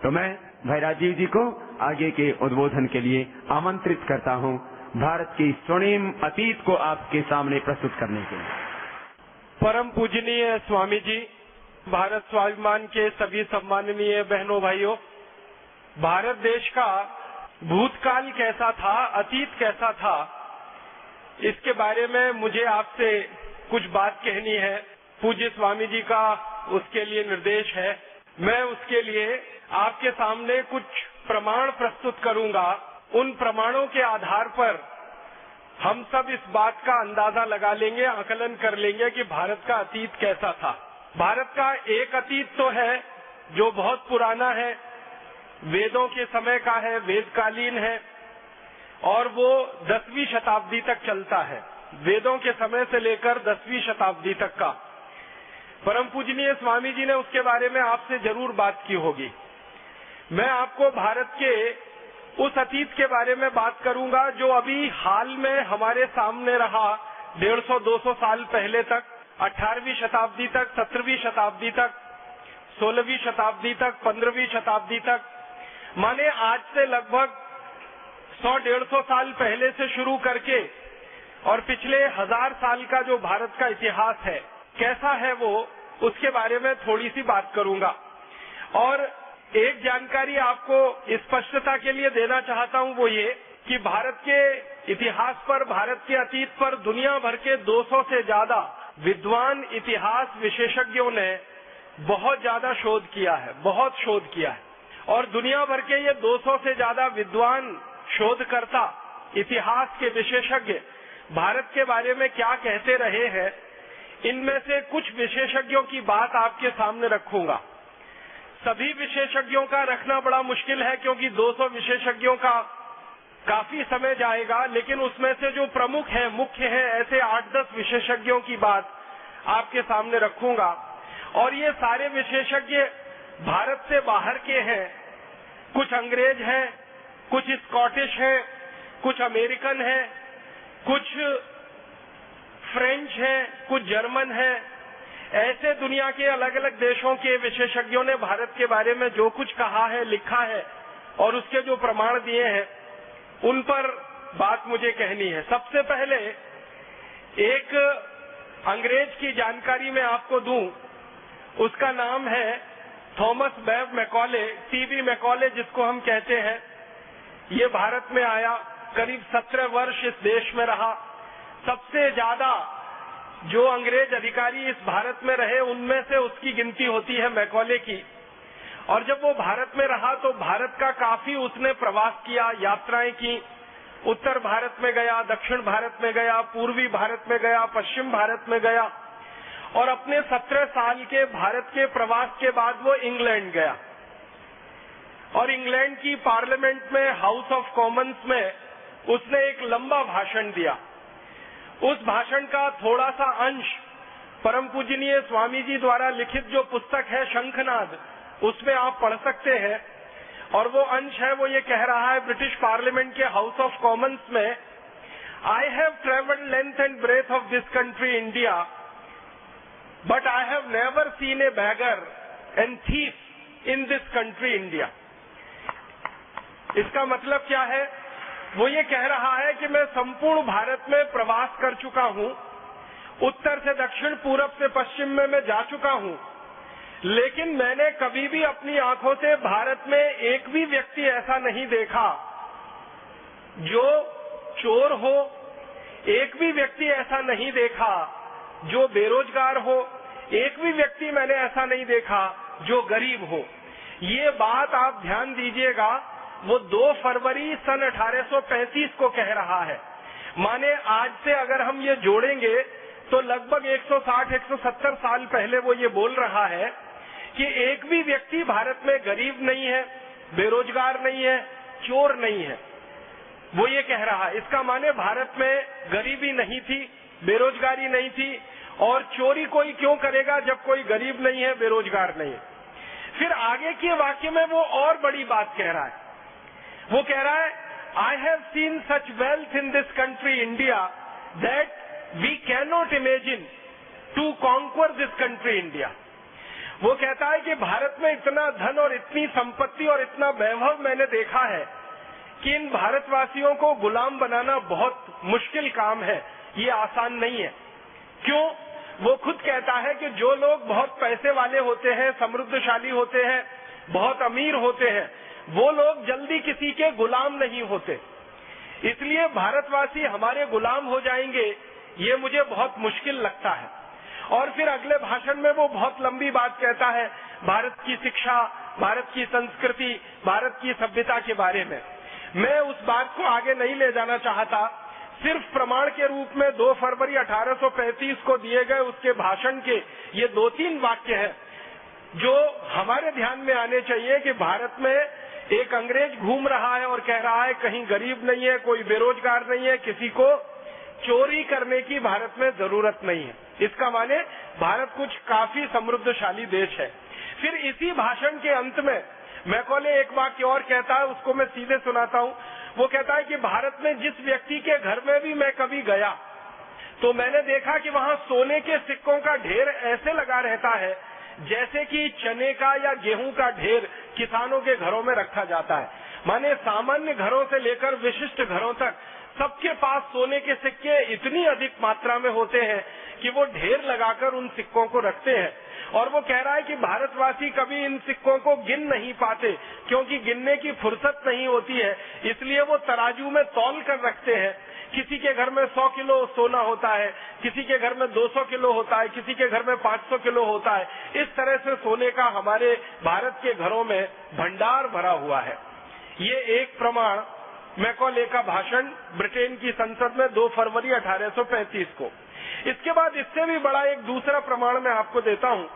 तो मैं भाई राजीव जी को आगे के उद्बोधन के लिए आमंत्रित करता हूं, भारत की स्वर्णिम अतीत को आपके सामने प्रस्तुत करने के लिए। परम पूजनीय स्वामी जी, भारत स्वाभिमान के सभी सम्माननीय बहनों भाइयों, भारत देश का भूतकाल कैसा था, अतीत कैसा था, इसके बारे में मुझे आपसे कुछ बात कहनी है। पूज्य स्वामी जी का उसके लिए निर्देश है। मैं उसके लिए आपके सामने कुछ प्रमाण प्रस्तुत करूंगा। उन प्रमाणों के आधार पर हम सब इस बात का अंदाजा लगा लेंगे, आकलन कर लेंगे कि भारत का अतीत कैसा था। भारत का एक अतीत तो है जो बहुत पुराना है, वेदों के समय का है, वेदकालीन है, और वो 10वीं शताब्दी तक चलता है। वेदों के समय से लेकर 10वीं शताब्दी तक का। परम पूजनीय स्वामी जी ने उसके बारे में आपसे जरूर बात की होगी। मैं आपको भारत के उस अतीत के बारे में बात करूंगा जो अभी हाल में हमारे सामने रहा, 150-200 साल पहले तक, 18वीं शताब्दी तक, 17वीं शताब्दी तक, 16वीं शताब्दी तक, 15वीं शताब्दी तक, माने आज से लगभग 100-150 साल पहले से शुरू करके और पिछले 1000 साल का जो भारत का इतिहास है कैसा है वो, उसके बारे में थोड़ी सी बात करूंगा। और एक जानकारी आपको स्पष्टता के लिए देना चाहता हूं, वो ये कि भारत के इतिहास पर, भारत के अतीत पर दुनिया भर के 200 से ज्यादा विद्वान इतिहास विशेषज्ञों ने बहुत ज्यादा शोध किया है, बहुत शोध किया है। और दुनिया भर के ये 200 से ज्यादा विद्वान शोधकर्ता, इतिहास के विशेषज्ञ भारत के बारे में क्या कहते रहे हैं, इनमें से कुछ विशेषज्ञों की बात आपके सामने रखूंगा। सभी विशेषज्ञों का रखना बड़ा मुश्किल है क्योंकि 200 विशेषज्ञों का काफी समय जाएगा, लेकिन उसमें से जो प्रमुख है, मुख्य है, ऐसे 8-10 विशेषज्ञों की बात आपके सामने रखूंगा। और ये सारे विशेषज्ञ भारत से बाहर के हैं। कुछ अंग्रेज हैं, कुछ स्कॉटिश हैं, कुछ अमेरिकन हैं, कुछ फ्रेंच हैं, कुछ जर्मन हैं। ऐसे दुनिया के अलग अलग देशों के विशेषज्ञों ने भारत के बारे में जो कुछ कहा है, लिखा है और उसके जो प्रमाण दिए हैं, उन पर बात मुझे कहनी है। सबसे पहले एक अंग्रेज की जानकारी मैं आपको दूं। उसका नाम है थॉमस बेव मैकॉले, टीबी मैकॉले जिसको हम कहते हैं। ये भारत में आया, करीब 17 वर्ष इस देश में रहा। सबसे ज्यादा जो अंग्रेज अधिकारी इस भारत में रहे उनमें से उसकी गिनती होती है मैकॉले की। और जब वो भारत में रहा तो भारत का काफी उसने प्रवास किया, यात्राएं की। उत्तर भारत में गया, दक्षिण भारत में गया, पूर्वी भारत में गया, पश्चिम भारत में गया। और अपने 17 साल के भारत के प्रवास के बाद वो इंग्लैंड गया और इंग्लैंड की पार्लियामेंट में, हाउस ऑफ कॉमन्स में उसने एक लंबा भाषण दिया। उस भाषण का थोड़ा सा अंश परम पूजनीय स्वामी जी द्वारा लिखित जो पुस्तक है शंखनाद, उसमें आप पढ़ सकते हैं। और वो अंश है, वो ये कह रहा है ब्रिटिश पार्लियामेंट के हाउस ऑफ कॉमन्स में, I have travelled length and breadth of this country India, but I have never seen a beggar and thief in this country India. इसका मतलब क्या है? वो ये कह रहा है कि मैं संपूर्ण भारत में प्रवास कर चुका हूं, उत्तर से दक्षिण, पूरब से पश्चिम में मैं जा चुका हूं, लेकिन मैंने कभी भी अपनी आंखों से भारत में एक भी व्यक्ति ऐसा नहीं देखा जो चोर हो, एक भी व्यक्ति ऐसा नहीं देखा जो बेरोजगार हो, एक भी व्यक्ति मैंने ऐसा नहीं देखा जो गरीब हो। ये बात आप ध्यान दीजिएगा, वो 2 फरवरी सन 1835 को कह रहा है। माने आज से अगर हम ये जोड़ेंगे तो लगभग 160-170 साल पहले वो ये बोल रहा है कि एक भी व्यक्ति भारत में गरीब नहीं है, बेरोजगार नहीं है, चोर नहीं है। वो ये कह रहा है। इसका माने भारत में गरीबी नहीं थी, बेरोजगारी नहीं थी, और चोरी कोई क्यों करेगा जब कोई गरीब नहीं है, बेरोजगार नहीं है। फिर आगे के वाक्य में वो और बड़ी बात कह रहा है। वो कह रहा है, I have seen such wealth in this country India that we can not imagine to conquer this country India. वो कहता है कि भारत में इतना धन और इतनी संपत्ति और इतना वैभव मैंने देखा है कि इन भारतवासियों को गुलाम बनाना बहुत मुश्किल काम है, ये आसान नहीं है। क्यों? वो खुद कहता है कि जो लोग बहुत पैसे वाले होते हैं, समृद्धशाली होते हैं, बहुत अमीर होते हैं, वो लोग जल्दी किसी के गुलाम नहीं होते। इसलिए भारतवासी हमारे गुलाम हो जाएंगे, ये मुझे बहुत मुश्किल लगता है। और फिर अगले भाषण में वो बहुत लंबी बात कहता है भारत की शिक्षा, भारत की संस्कृति, भारत की सभ्यता के बारे में। मैं उस बात को आगे नहीं ले जाना चाहता, सिर्फ प्रमाण के रूप में 2 फरवरी 1835 को दिए गए उसके भाषण के ये 2-3 वाक्य हैं जो हमारे ध्यान में आने चाहिए कि भारत में एक अंग्रेज घूम रहा है और कह रहा है कहीं गरीब नहीं है, कोई बेरोजगार नहीं है, किसी को चोरी करने की भारत में जरूरत नहीं है। इसका माने भारत कुछ काफी समृद्धशाली देश है। फिर इसी भाषण के अंत में मैकॉले एक वाक्य और कहता है, उसको मैं सीधे सुनाता हूँ। वो कहता है कि भारत में जिस व्यक्ति के घर में भी मैं कभी गया तो मैंने देखा कि वहाँ सोने के सिक्कों का ढेर ऐसे लगा रहता है जैसे कि चने का या गेहूं का ढेर किसानों के घरों में रखा जाता है। माने सामान्य घरों से लेकर विशिष्ट घरों तक सबके पास सोने के सिक्के इतनी अधिक मात्रा में होते हैं कि वो ढेर लगाकर उन सिक्कों को रखते हैं। और वो कह रहा है कि भारतवासी कभी इन सिक्कों को गिन नहीं पाते क्योंकि गिनने की फुर्सत नहीं होती है, इसलिए वो तराजू में तौल कर रखते हैं। किसी के घर में 100 किलो सोना होता है, किसी के घर में 200 किलो होता है, किसी के घर में 500 किलो होता है। इस तरह से सोने का हमारे भारत के घरों में भंडार भरा हुआ है। ये एक प्रमाण मैकॉले का भाषण ब्रिटेन की संसद में 2 फरवरी 1835 को। इसके बाद इससे भी बड़ा एक दूसरा प्रमाण मैं आपको देता हूँ।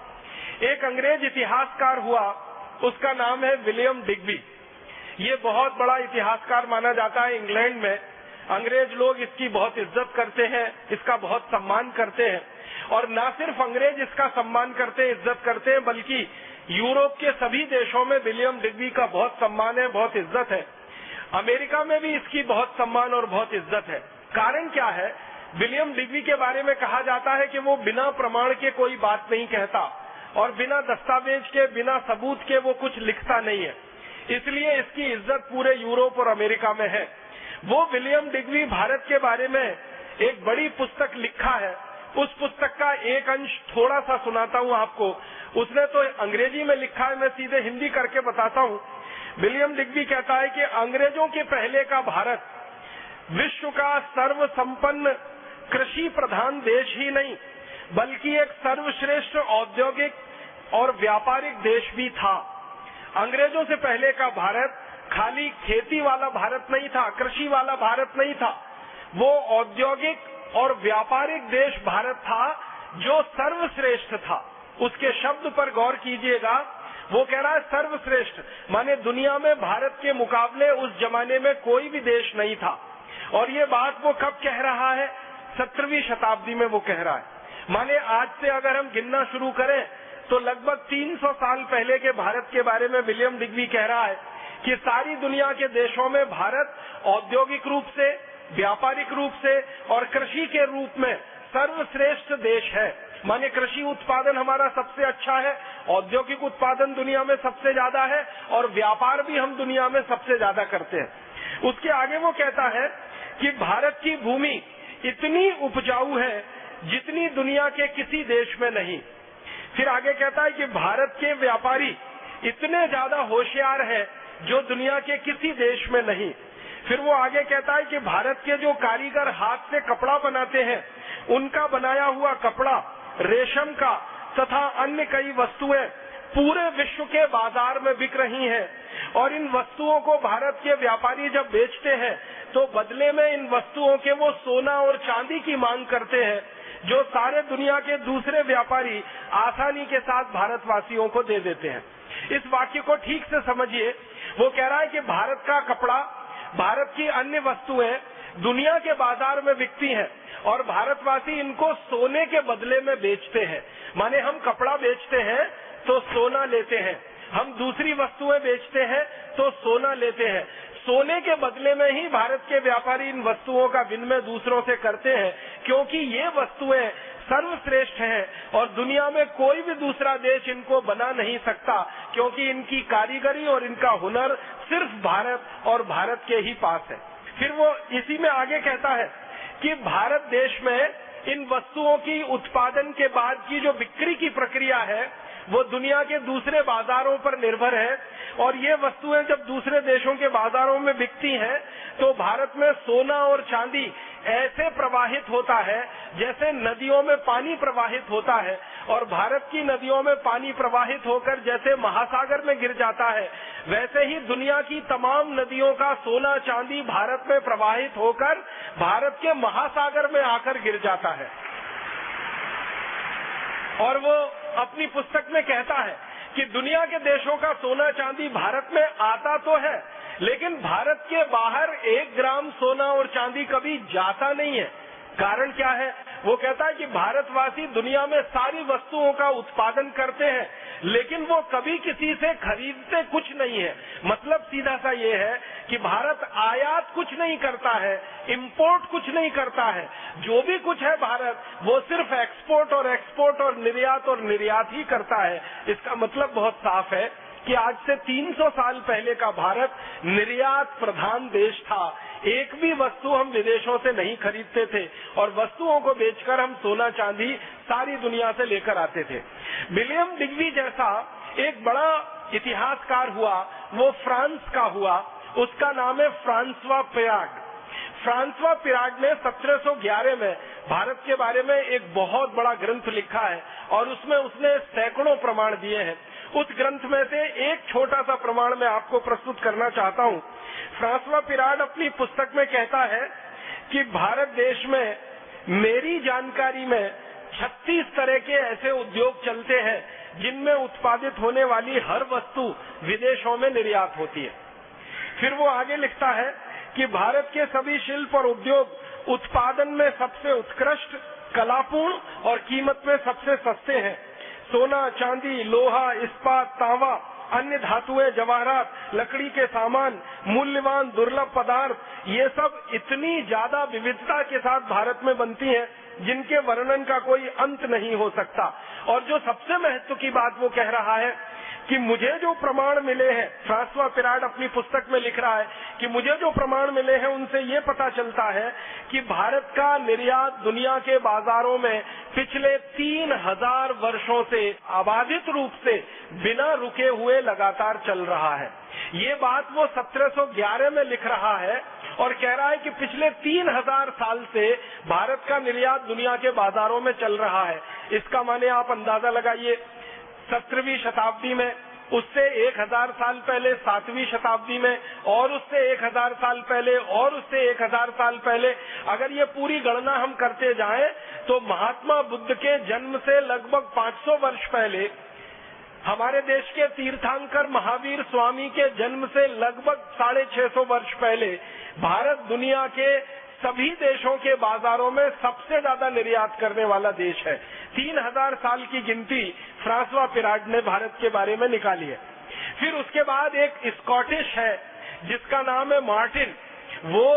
एक अंग्रेज इतिहासकार हुआ, उसका नाम है विलियम डिग्बी। ये बहुत बड़ा इतिहासकार माना जाता है इंग्लैंड में। अंग्रेज लोग इसकी बहुत इज्जत करते हैं, इसका बहुत सम्मान करते हैं। और न सिर्फ अंग्रेज इसका सम्मान करते हैं, इज्जत करते हैं, बल्कि यूरोप के सभी देशों में विलियम डिग्बी का बहुत सम्मान है, बहुत इज्जत है। अमेरिका में भी इसकी बहुत सम्मान और बहुत इज्जत है। कारण क्या है? विलियम डिग्बी के बारे में कहा जाता है कि वो बिना प्रमाण के कोई बात नहीं कहता और बिना दस्तावेज के, बिना सबूत के वो कुछ लिखता नहीं है। इसलिए इसकी इज्जत पूरे यूरोप और अमेरिका में है। वो विलियम डिग्बी भारत के बारे में एक बड़ी पुस्तक लिखा है। उस पुस्तक का एक अंश थोड़ा सा सुनाता हूँ आपको। उसने तो अंग्रेजी में लिखा है, मैं सीधे हिंदी करके बताता हूँ। विलियम डिग्बी कहता है कि अंग्रेजों के पहले का भारत विश्व का सर्वसंपन्न कृषि प्रधान देश ही नहीं बल्कि एक सर्वश्रेष्ठ औद्योगिक और व्यापारिक देश भी था। अंग्रेजों से पहले का भारत खाली खेती वाला भारत नहीं था, कृषि वाला भारत नहीं था, वो औद्योगिक और व्यापारिक देश भारत था जो सर्वश्रेष्ठ था। उसके शब्द पर गौर कीजिएगा, वो कह रहा है सर्वश्रेष्ठ, माने दुनिया में भारत के मुकाबले उस जमाने में कोई भी देश नहीं था। और ये बात वो कब कह रहा है? 17वीं शताब्दी में वो कह रहा है। माने आज से अगर हम गिनना शुरू करें तो लगभग 300 साल पहले के भारत के बारे में विलियम डिग्बी कह रहा है कि सारी दुनिया के देशों में भारत औद्योगिक रूप से, व्यापारिक रूप से और कृषि के रूप में सर्वश्रेष्ठ देश है। माने कृषि उत्पादन हमारा सबसे अच्छा है, औद्योगिक उत्पादन दुनिया में सबसे ज्यादा है और व्यापार भी हम दुनिया में सबसे ज्यादा करते हैं। उसके आगे वो कहता है कि भारत की भूमि इतनी उपजाऊ है जितनी दुनिया के किसी देश में नहीं। फिर आगे कहता है कि भारत के व्यापारी इतने ज्यादा होशियार है जो दुनिया के किसी देश में नहीं। फिर वो आगे कहता है कि भारत के जो कारीगर हाथ से कपड़ा बनाते हैं, उनका बनाया हुआ कपड़ा रेशम का तथा अन्य कई वस्तुएं पूरे विश्व के बाजार में बिक रही हैं। और इन वस्तुओं को भारत के व्यापारी जब बेचते हैं तो बदले में इन वस्तुओं के वो सोना और चांदी की मांग करते हैं जो सारे दुनिया के दूसरे व्यापारी आसानी के साथ भारतवासियों को दे देते हैं। इस वाक्य को ठीक से समझिए। वो कह रहा है कि भारत का कपड़ा, भारत की अन्य वस्तुएं दुनिया के बाजार में बिकती हैं और भारतवासी इनको सोने के बदले में बेचते हैं। माने हम कपड़ा बेचते हैं तो सोना लेते हैं, हम दूसरी वस्तुएं बेचते हैं तो सोना लेते हैं। सोने के बदले में ही भारत के व्यापारी इन वस्तुओं का विनिमय दूसरों से करते हैं क्योंकि ये वस्तुएं सर्वश्रेष्ठ हैं और दुनिया में कोई भी दूसरा देश इनको बना नहीं सकता, क्योंकि इनकी कारीगरी और इनका हुनर सिर्फ भारत और भारत के ही पास है। फिर वो इसी में आगे कहता है कि भारत देश में इन वस्तुओं की उत्पादन के बाद की जो बिक्री की प्रक्रिया है वो दुनिया के दूसरे बाजारों पर निर्भर है, और ये वस्तुएं जब दूसरे देशों के बाजारों में बिकती हैं तो भारत में सोना और चांदी ऐसे प्रवाहित होता है जैसे नदियों में पानी प्रवाहित होता है, और भारत की नदियों में पानी प्रवाहित होकर जैसे महासागर में गिर जाता है, वैसे ही दुनिया की तमाम नदियों का सोना चांदी भारत में प्रवाहित होकर भारत के महासागर में आकर गिर जाता है। और वो अपनी पुस्तक में कहता है कि दुनिया के देशों का सोना चांदी भारत में आता तो है, लेकिन भारत के बाहर 1 ग्राम सोना और चांदी कभी जाता नहीं है। कारण क्या है? वो कहता है कि भारतवासी दुनिया में सारी वस्तुओं का उत्पादन करते हैं, लेकिन वो कभी किसी से खरीदते कुछ नहीं है। मतलब सीधा सा ये है कि भारत आयात कुछ नहीं करता है, इंपोर्ट कुछ नहीं करता है। जो भी कुछ है भारत, वो सिर्फ एक्सपोर्ट और निर्यात ही करता है। इसका मतलब बहुत साफ है कि आज से 300 साल पहले का भारत निर्यात प्रधान देश था। एक भी वस्तु हम विदेशों से नहीं खरीदते थे और वस्तुओं को बेचकर हम सोना चांदी सारी दुनिया से लेकर आते थे। विलियम डिग्वी जैसा एक बड़ा इतिहासकार हुआ, वो फ्रांस का हुआ। उसका नाम है फ्रांसवा पिराग। फ्रांसवा पिराग ने 1711 में भारत के बारे में एक बहुत बड़ा ग्रंथ लिखा है और उसमें उसने सैकड़ों प्रमाण दिए हैं। उस ग्रंथ में से एक छोटा सा प्रमाण मैं आपको प्रस्तुत करना चाहता हूँ। फ्रांसवा पिराग अपनी पुस्तक में कहता है कि भारत देश में मेरी जानकारी में 36 तरह के ऐसे उद्योग चलते हैं जिनमें उत्पादित होने वाली हर वस्तु विदेशों में निर्यात होती है। फिर वो आगे लिखता है कि भारत के सभी शिल्प और उद्योग उत्पादन में सबसे उत्कृष्ट, कलापूर्ण और कीमत में सबसे सस्ते हैं। सोना, चांदी, लोहा, इस्पात, तांबा, अन्य धातुएं, जवाहरात, लकड़ी के सामान, मूल्यवान दुर्लभ पदार्थ, ये सब इतनी ज्यादा विविधता के साथ भारत में बनती हैं जिनके वर्णन का कोई अंत नहीं हो सकता। और जो सबसे महत्व की बात वो कह रहा है कि मुझे जो प्रमाण मिले हैं, फ्रांसवा पिराग अपनी पुस्तक में लिख रहा है कि मुझे जो प्रमाण मिले हैं उनसे ये पता चलता है कि भारत का निर्यात दुनिया के बाजारों में पिछले 3000 वर्षों से अबाधित रूप से बिना रुके हुए लगातार चल रहा है। ये बात वो 1711 में लिख रहा है और कह रहा है कि पिछले 3000 साल से भारत का निर्यात दुनिया के बाजारों में चल रहा है। इसका माने आप अंदाजा लगाइए, 17वीं शताब्दी में, उससे 1000 साल पहले 7वीं शताब्दी में, और उससे 1000 साल पहले, और उससे 1000 साल पहले, अगर ये पूरी गणना हम करते जाएं तो महात्मा बुद्ध के जन्म से लगभग 500 वर्ष पहले, हमारे देश के तीर्थंकर महावीर स्वामी के जन्म से लगभग 650 वर्ष पहले भारत दुनिया के सभी देशों के बाजारों में सबसे ज्यादा निर्यात करने वाला देश है। 3000 साल की गिनती फ्रांसवा पिराग ने भारत के बारे में निकाली है। फिर उसके बाद एक स्कॉटिश है जिसका नाम है मार्टिन। वो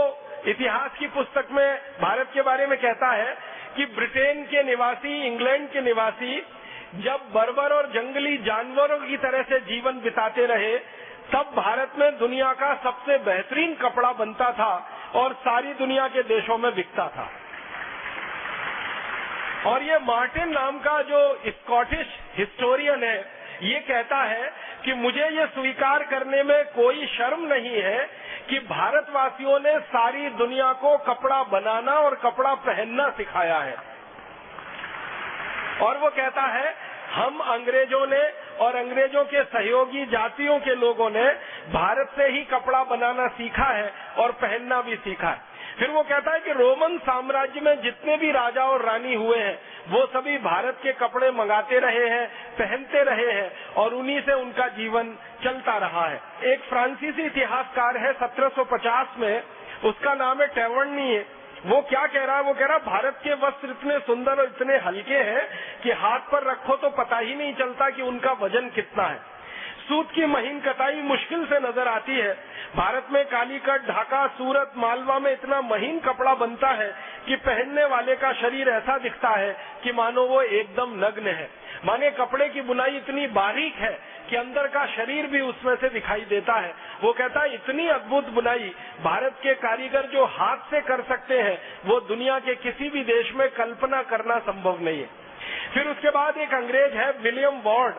इतिहास की पुस्तक में भारत के बारे में कहता है कि ब्रिटेन के निवासी, इंग्लैंड के निवासी जब बर्बर और जंगली जानवरों की तरह से जीवन बिताते रहे, तब भारत में दुनिया का सबसे बेहतरीन कपड़ा बनता था और सारी दुनिया के देशों में बिकता था। और ये मार्टिन नाम का जो स्कॉटिश हिस्टोरियन है, ये कहता है कि मुझे ये स्वीकार करने में कोई शर्म नहीं है कि भारतवासियों ने सारी दुनिया को कपड़ा बनाना और कपड़ा पहनना सिखाया है। और वो कहता है हम अंग्रेजों ने और अंग्रेजों के सहयोगी जातियों के लोगों ने भारत से ही कपड़ा बनाना सीखा है और पहनना भी सीखा है। फिर वो कहता है कि रोमन साम्राज्य में जितने भी राजा और रानी हुए हैं वो सभी भारत के कपड़े मंगाते रहे हैं, पहनते रहे हैं और उन्हीं से उनका जीवन चलता रहा है। एक फ्रांसीसी इतिहासकार है 1750 में, उसका नाम है टेवर्नी। वो क्या कह रहा है? वो कह रहा है भारत के वस्त्र इतने सुंदर और इतने हल्के हैं कि हाथ पर रखो तो पता ही नहीं चलता कि उनका वजन कितना है। सूत की महीन कताई मुश्किल से नजर आती है, भारत में कालीकट, ढाका, सूरत, मालवा में इतना महीन कपड़ा बनता है कि पहनने वाले का शरीर ऐसा दिखता है कि मानो वो एकदम नग्न है। माने कपड़े की बुनाई इतनी बारीक है कि अंदर का शरीर भी उसमें से दिखाई देता है। वो कहता है इतनी अद्भुत बुनाई भारत के कारीगर जो हाथ से कर सकते हैं वो दुनिया के किसी भी देश में कल्पना करना संभव नहीं है। फिर उसके बाद एक अंग्रेज है विलियम वॉर्ड,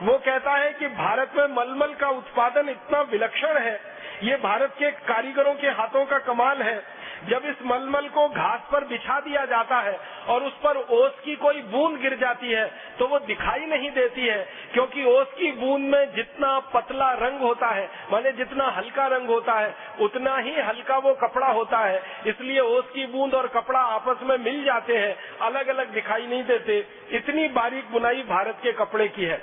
वो कहता है कि भारत में मलमल का उत्पादन इतना विलक्षण है, ये भारत के कारीगरों के हाथों का कमाल है। जब इस मलमल को घास पर बिछा दिया जाता है और उस पर ओस की कोई बूंद गिर जाती है तो वो दिखाई नहीं देती है, क्योंकि ओस की बूंद में जितना पतला रंग होता है, माने जितना हल्का रंग होता है, उतना ही हल्का वो कपड़ा होता है। इसलिए ओस की बूंद और कपड़ा आपस में मिल जाते हैं, अलग अलग दिखाई नहीं देते। इतनी बारीक बुनाई भारत के कपड़े की है।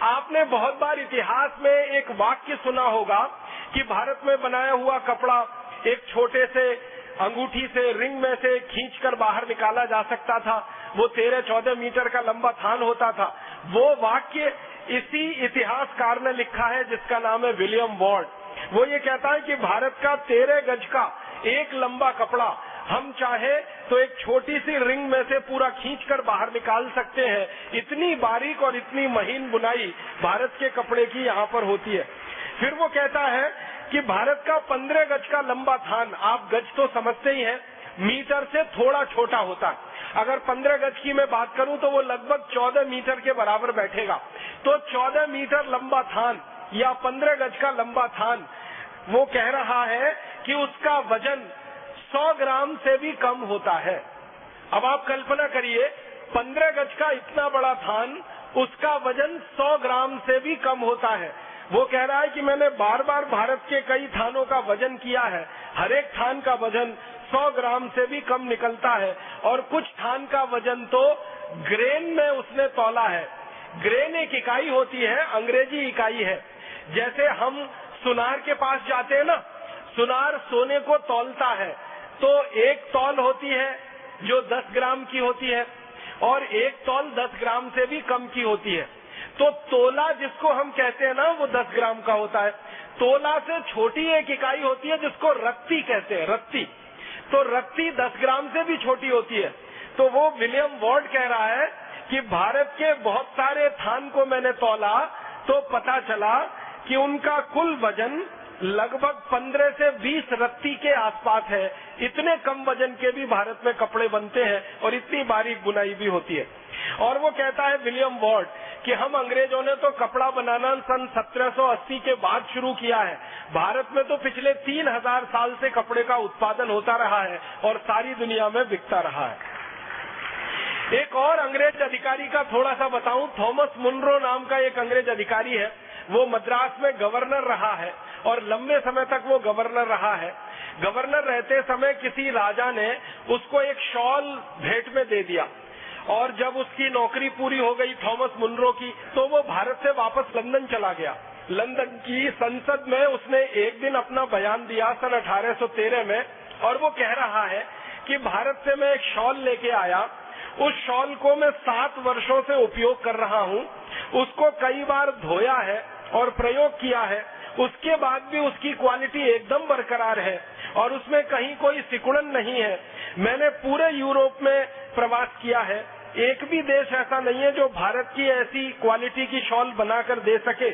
आपने बहुत बार इतिहास में एक वाक्य सुना होगा कि भारत में बनाया हुआ कपड़ा एक छोटे से अंगूठी से, रिंग में से खींचकर बाहर निकाला जा सकता था। वो 13-14 मीटर का लंबा थान होता था। वो वाक्य इसी इतिहासकार ने लिखा है जिसका नाम है विलियम वॉर्ड। वो ये कहता है कि भारत का 13 गज का एक लंबा कपड़ा हम चाहे तो एक छोटी सी रिंग में से पूरा खींचकर बाहर निकाल सकते हैं। इतनी बारीक और इतनी महीन बुनाई भारत के कपड़े की यहाँ पर होती है। फिर वो कहता है कि भारत का 15 गज का लंबा थान, आप गज तो समझते ही हैं, मीटर से थोड़ा छोटा होता है। अगर 15 गज की मैं बात करूं तो वो लगभग 14 मीटर के बराबर बैठेगा। तो 14 मीटर लंबा थान या 15 गज का लंबा थान, वो कह रहा है कि उसका वजन 100 ग्राम से भी कम होता है। अब आप कल्पना करिए, 15 गज का इतना बड़ा थान, उसका वजन 100 ग्राम से भी कम होता है। वो कह रहा है कि मैंने बार बार भारत के कई थानों का वजन किया है, हर एक थान का वजन 100 ग्राम से भी कम निकलता है। और कुछ थान का वजन तो ग्रेन में उसने तौला है। ग्रेन एक इकाई होती है, अंग्रेजी इकाई है। जैसे हम सुनार के पास जाते हैं ना, सुनार सोने को तौलता है, तो एक तौल होती है जो 10 ग्राम की होती है और एक तौल 10 ग्राम से भी कम की होती है। तो तोला जिसको हम कहते हैं ना, वो 10 ग्राम का होता है। तोला से छोटी एक इकाई होती है जिसको रत्ती कहते हैं, रत्ती। तो रत्ती 10 ग्राम से भी छोटी होती है। तो वो विलियम वॉर्ड कह रहा है कि भारत के बहुत सारे थान को मैंने तौला तो पता चला कि उनका कुल वजन लगभग 15 से 20 रत्ती के आसपास है। इतने कम वजन के भी भारत में कपड़े बनते हैं और इतनी बारीक बुनाई भी होती है। और वो कहता है विलियम वॉर्ड कि हम अंग्रेजों ने तो कपड़ा बनाना सन 1780 के बाद शुरू किया है। भारत में तो पिछले 3000 साल से कपड़े का उत्पादन होता रहा है और सारी दुनिया में बिकता रहा है। एक और अंग्रेज अधिकारी का थोड़ा सा बताऊं, थॉमस मुनरो नाम का एक अंग्रेज अधिकारी है। वो मद्रास में गवर्नर रहा है और लंबे समय तक वो गवर्नर रहा है। गवर्नर रहते समय किसी राजा ने उसको एक शॉल भेंट में दे दिया और जब उसकी नौकरी पूरी हो गई थॉमस मुनरो की, तो वो भारत से वापस लंदन चला गया। लंदन की संसद में उसने एक दिन अपना बयान दिया सन 1813 में, और वो कह रहा है कि भारत से मैं एक शॉल लेके आया, उस शॉल को मैं 7 वर्षों से उपयोग कर रहा हूँ, उसको कई बार धोया है और प्रयोग किया है, उसके बाद भी उसकी क्वालिटी एकदम बरकरार है और उसमें कहीं कोई सिकुड़न नहीं है। मैंने पूरे यूरोप में प्रवास किया है, एक भी देश ऐसा नहीं है जो भारत की ऐसी क्वालिटी की शॉल बनाकर दे सके।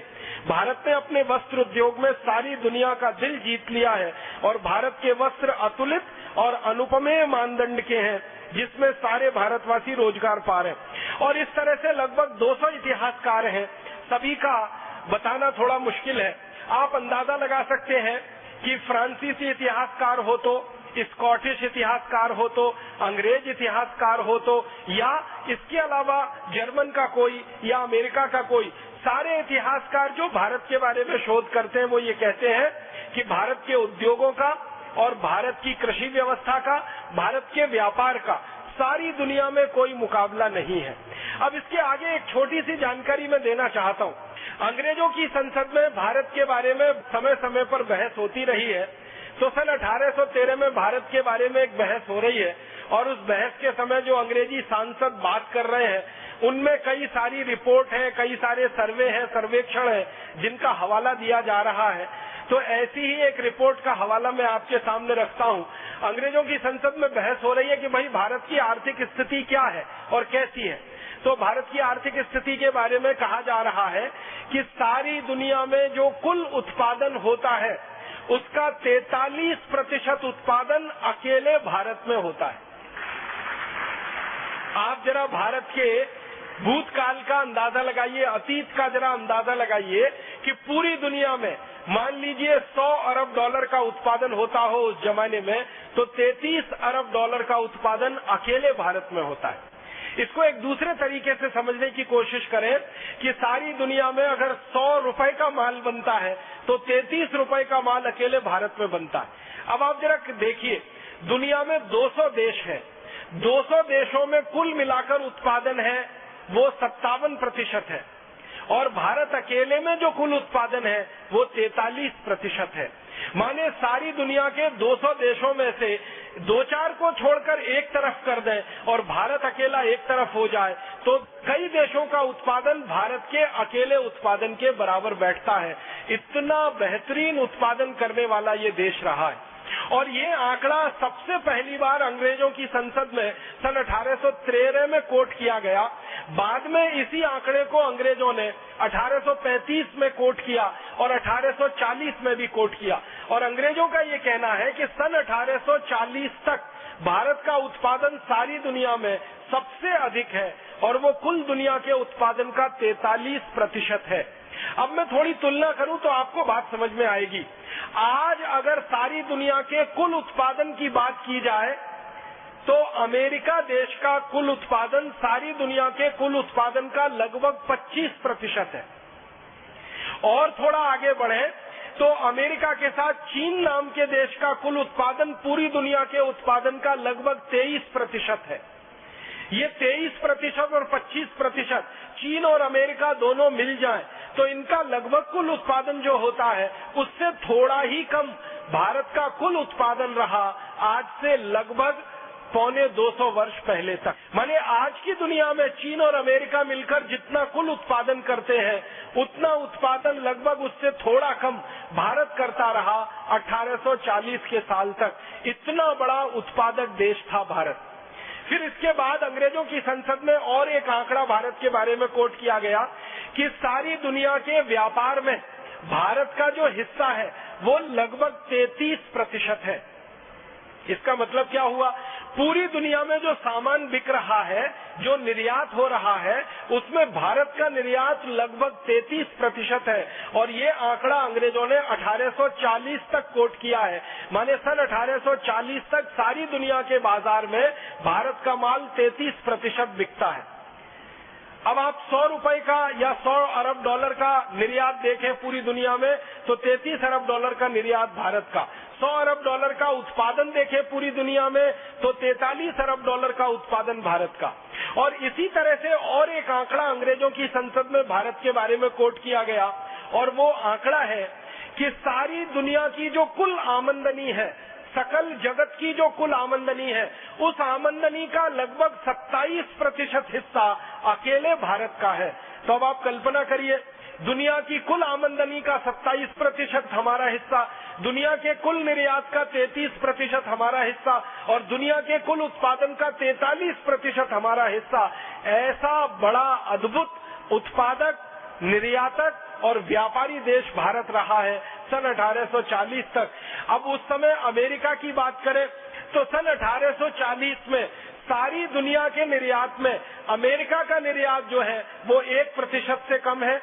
भारत ने अपने वस्त्र उद्योग में सारी दुनिया का दिल जीत लिया है और भारत के वस्त्र अतुलित और अनुपमेय मानदंड के हैं, जिसमें सारे भारतवासी रोजगार पा रहे हैं। और इस तरह से लगभग 200 इतिहासकार हैं, सभी का बताना थोड़ा मुश्किल है। आप अंदाजा लगा सकते हैं कि फ्रांसीसी इतिहासकार हो तो, स्कॉटिश इतिहासकार हो तो, अंग्रेज इतिहासकार हो तो, या इसके अलावा जर्मन का कोई या अमेरिका का कोई, सारे इतिहासकार जो भारत के बारे में शोध करते हैं वो ये कहते हैं कि भारत के उद्योगों का और भारत की कृषि व्यवस्था का, भारत के व्यापार का सारी दुनिया में कोई मुकाबला नहीं है। अब इसके आगे एक छोटी सी जानकारी मैं देना चाहता हूँ। अंग्रेजों की संसद में भारत के बारे में समय समय पर बहस होती रही है। तो सन 1813 में भारत के बारे में एक बहस हो रही है और उस बहस के समय जो अंग्रेजी सांसद बात कर रहे हैं उनमें कई सारी रिपोर्ट है, कई सारे सर्वे हैं, सर्वेक्षण है जिनका हवाला दिया जा रहा है। तो ऐसी ही एक रिपोर्ट का हवाला मैं आपके सामने रखता हूं। अंग्रेजों की संसद में बहस हो रही है कि भाई भारत की आर्थिक स्थिति क्या है और कैसी है। तो भारत की आर्थिक स्थिति के बारे में कहा जा रहा है कि सारी दुनिया में जो कुल उत्पादन होता है उसका 43% उत्पादन अकेले भारत में होता है। आप जरा भारत के भूतकाल का अंदाजा लगाइए, अतीत का जरा अंदाजा लगाइए कि पूरी दुनिया में मान लीजिए 100 अरब डॉलर का उत्पादन होता हो उस जमाने में, तो 33 अरब डॉलर का उत्पादन अकेले भारत में होता है। इसको एक दूसरे तरीके से समझने की कोशिश करें कि सारी दुनिया में अगर 100 रुपए का माल बनता है तो 33 रुपए का माल अकेले भारत में बनता है। अब आप जरा देखिए, दुनिया में 200 देश हैं, 200 देशों में कुल मिलाकर उत्पादन है वो 57% है और भारत अकेले में जो कुल उत्पादन है वो 43% है। माने सारी दुनिया के 200 देशों में से 2-4 को छोड़कर एक तरफ कर दें और भारत अकेला एक तरफ हो जाए तो कई देशों का उत्पादन भारत के अकेले उत्पादन के बराबर बैठता है। इतना बेहतरीन उत्पादन करने वाला ये देश रहा है। और ये आंकड़ा सबसे पहली बार अंग्रेजों की संसद में सन 1813 में कोट किया गया। बाद में इसी आंकड़े को अंग्रेजों ने 1835 में कोट किया और 1840 में भी कोट किया। और अंग्रेजों का ये कहना है कि सन 1840 तक भारत का उत्पादन सारी दुनिया में सबसे अधिक है और वो कुल दुनिया के उत्पादन का 43% है। अब मैं थोड़ी तुलना करूं तो आपको बात समझ में आएगी। आज अगर सारी दुनिया के कुल उत्पादन की बात की जाए तो अमेरिका देश का कुल उत्पादन सारी दुनिया के कुल उत्पादन का लगभग 25% है। और थोड़ा आगे बढ़े तो अमेरिका के साथ चीन नाम के देश का कुल उत्पादन पूरी दुनिया के उत्पादन का लगभग 23% है। ये 23% और 25% चीन और अमेरिका दोनों मिल जाएं तो इनका लगभग कुल उत्पादन जो होता है उससे थोड़ा ही कम भारत का कुल उत्पादन रहा आज से लगभग 250 वर्ष पहले तक। माने आज की दुनिया में चीन और अमेरिका मिलकर जितना कुल उत्पादन करते हैं उतना उत्पादन लगभग उससे थोड़ा कम भारत करता रहा 1840 के साल तक। इतना बड़ा उत्पादक देश था भारत। फिर इसके बाद अंग्रेजों की संसद में और एक आंकड़ा भारत के बारे में कोट किया गया कि सारी दुनिया के व्यापार में भारत का जो हिस्सा है वो लगभग 33% है। इसका मतलब क्या हुआ? पूरी दुनिया में जो सामान बिक रहा है, जो निर्यात हो रहा है, उसमें भारत का निर्यात लगभग 33% है। और ये आंकड़ा अंग्रेजों ने 1840 तक कोट किया है। माने सन 1840 तक सारी दुनिया के बाजार में भारत का माल 33% बिकता है। अब आप 100 रुपए का या 100 अरब डॉलर का निर्यात देखें पूरी दुनिया में तो 33 अरब डॉलर का निर्यात भारत का। 100 अरब डॉलर का उत्पादन देखें पूरी दुनिया में तो 43 अरब डॉलर का उत्पादन भारत का। और इसी तरह से और एक आंकड़ा अंग्रेजों की संसद में भारत के बारे में कोट किया गया और वो आंकड़ा है कि सारी दुनिया की जो कुल आमदनी है, सकल जगत की जो कुल आमदनी है, उस आमदनी का लगभग 27% हिस्सा अकेले भारत का है। तो अब आप कल्पना करिए, दुनिया की कुल आमदनी का 27% हमारा हिस्सा, दुनिया के कुल निर्यात का 33% हमारा हिस्सा और दुनिया के कुल उत्पादन का 43% हमारा हिस्सा। ऐसा बड़ा अद्भुत उत्पादक, निर्यातक और व्यापारी देश भारत रहा है सन 1840 तक। अब उस समय अमेरिका की बात करें तो सन 1840 में सारी दुनिया के निर्यात में अमेरिका का निर्यात जो है वो 1% से कम है।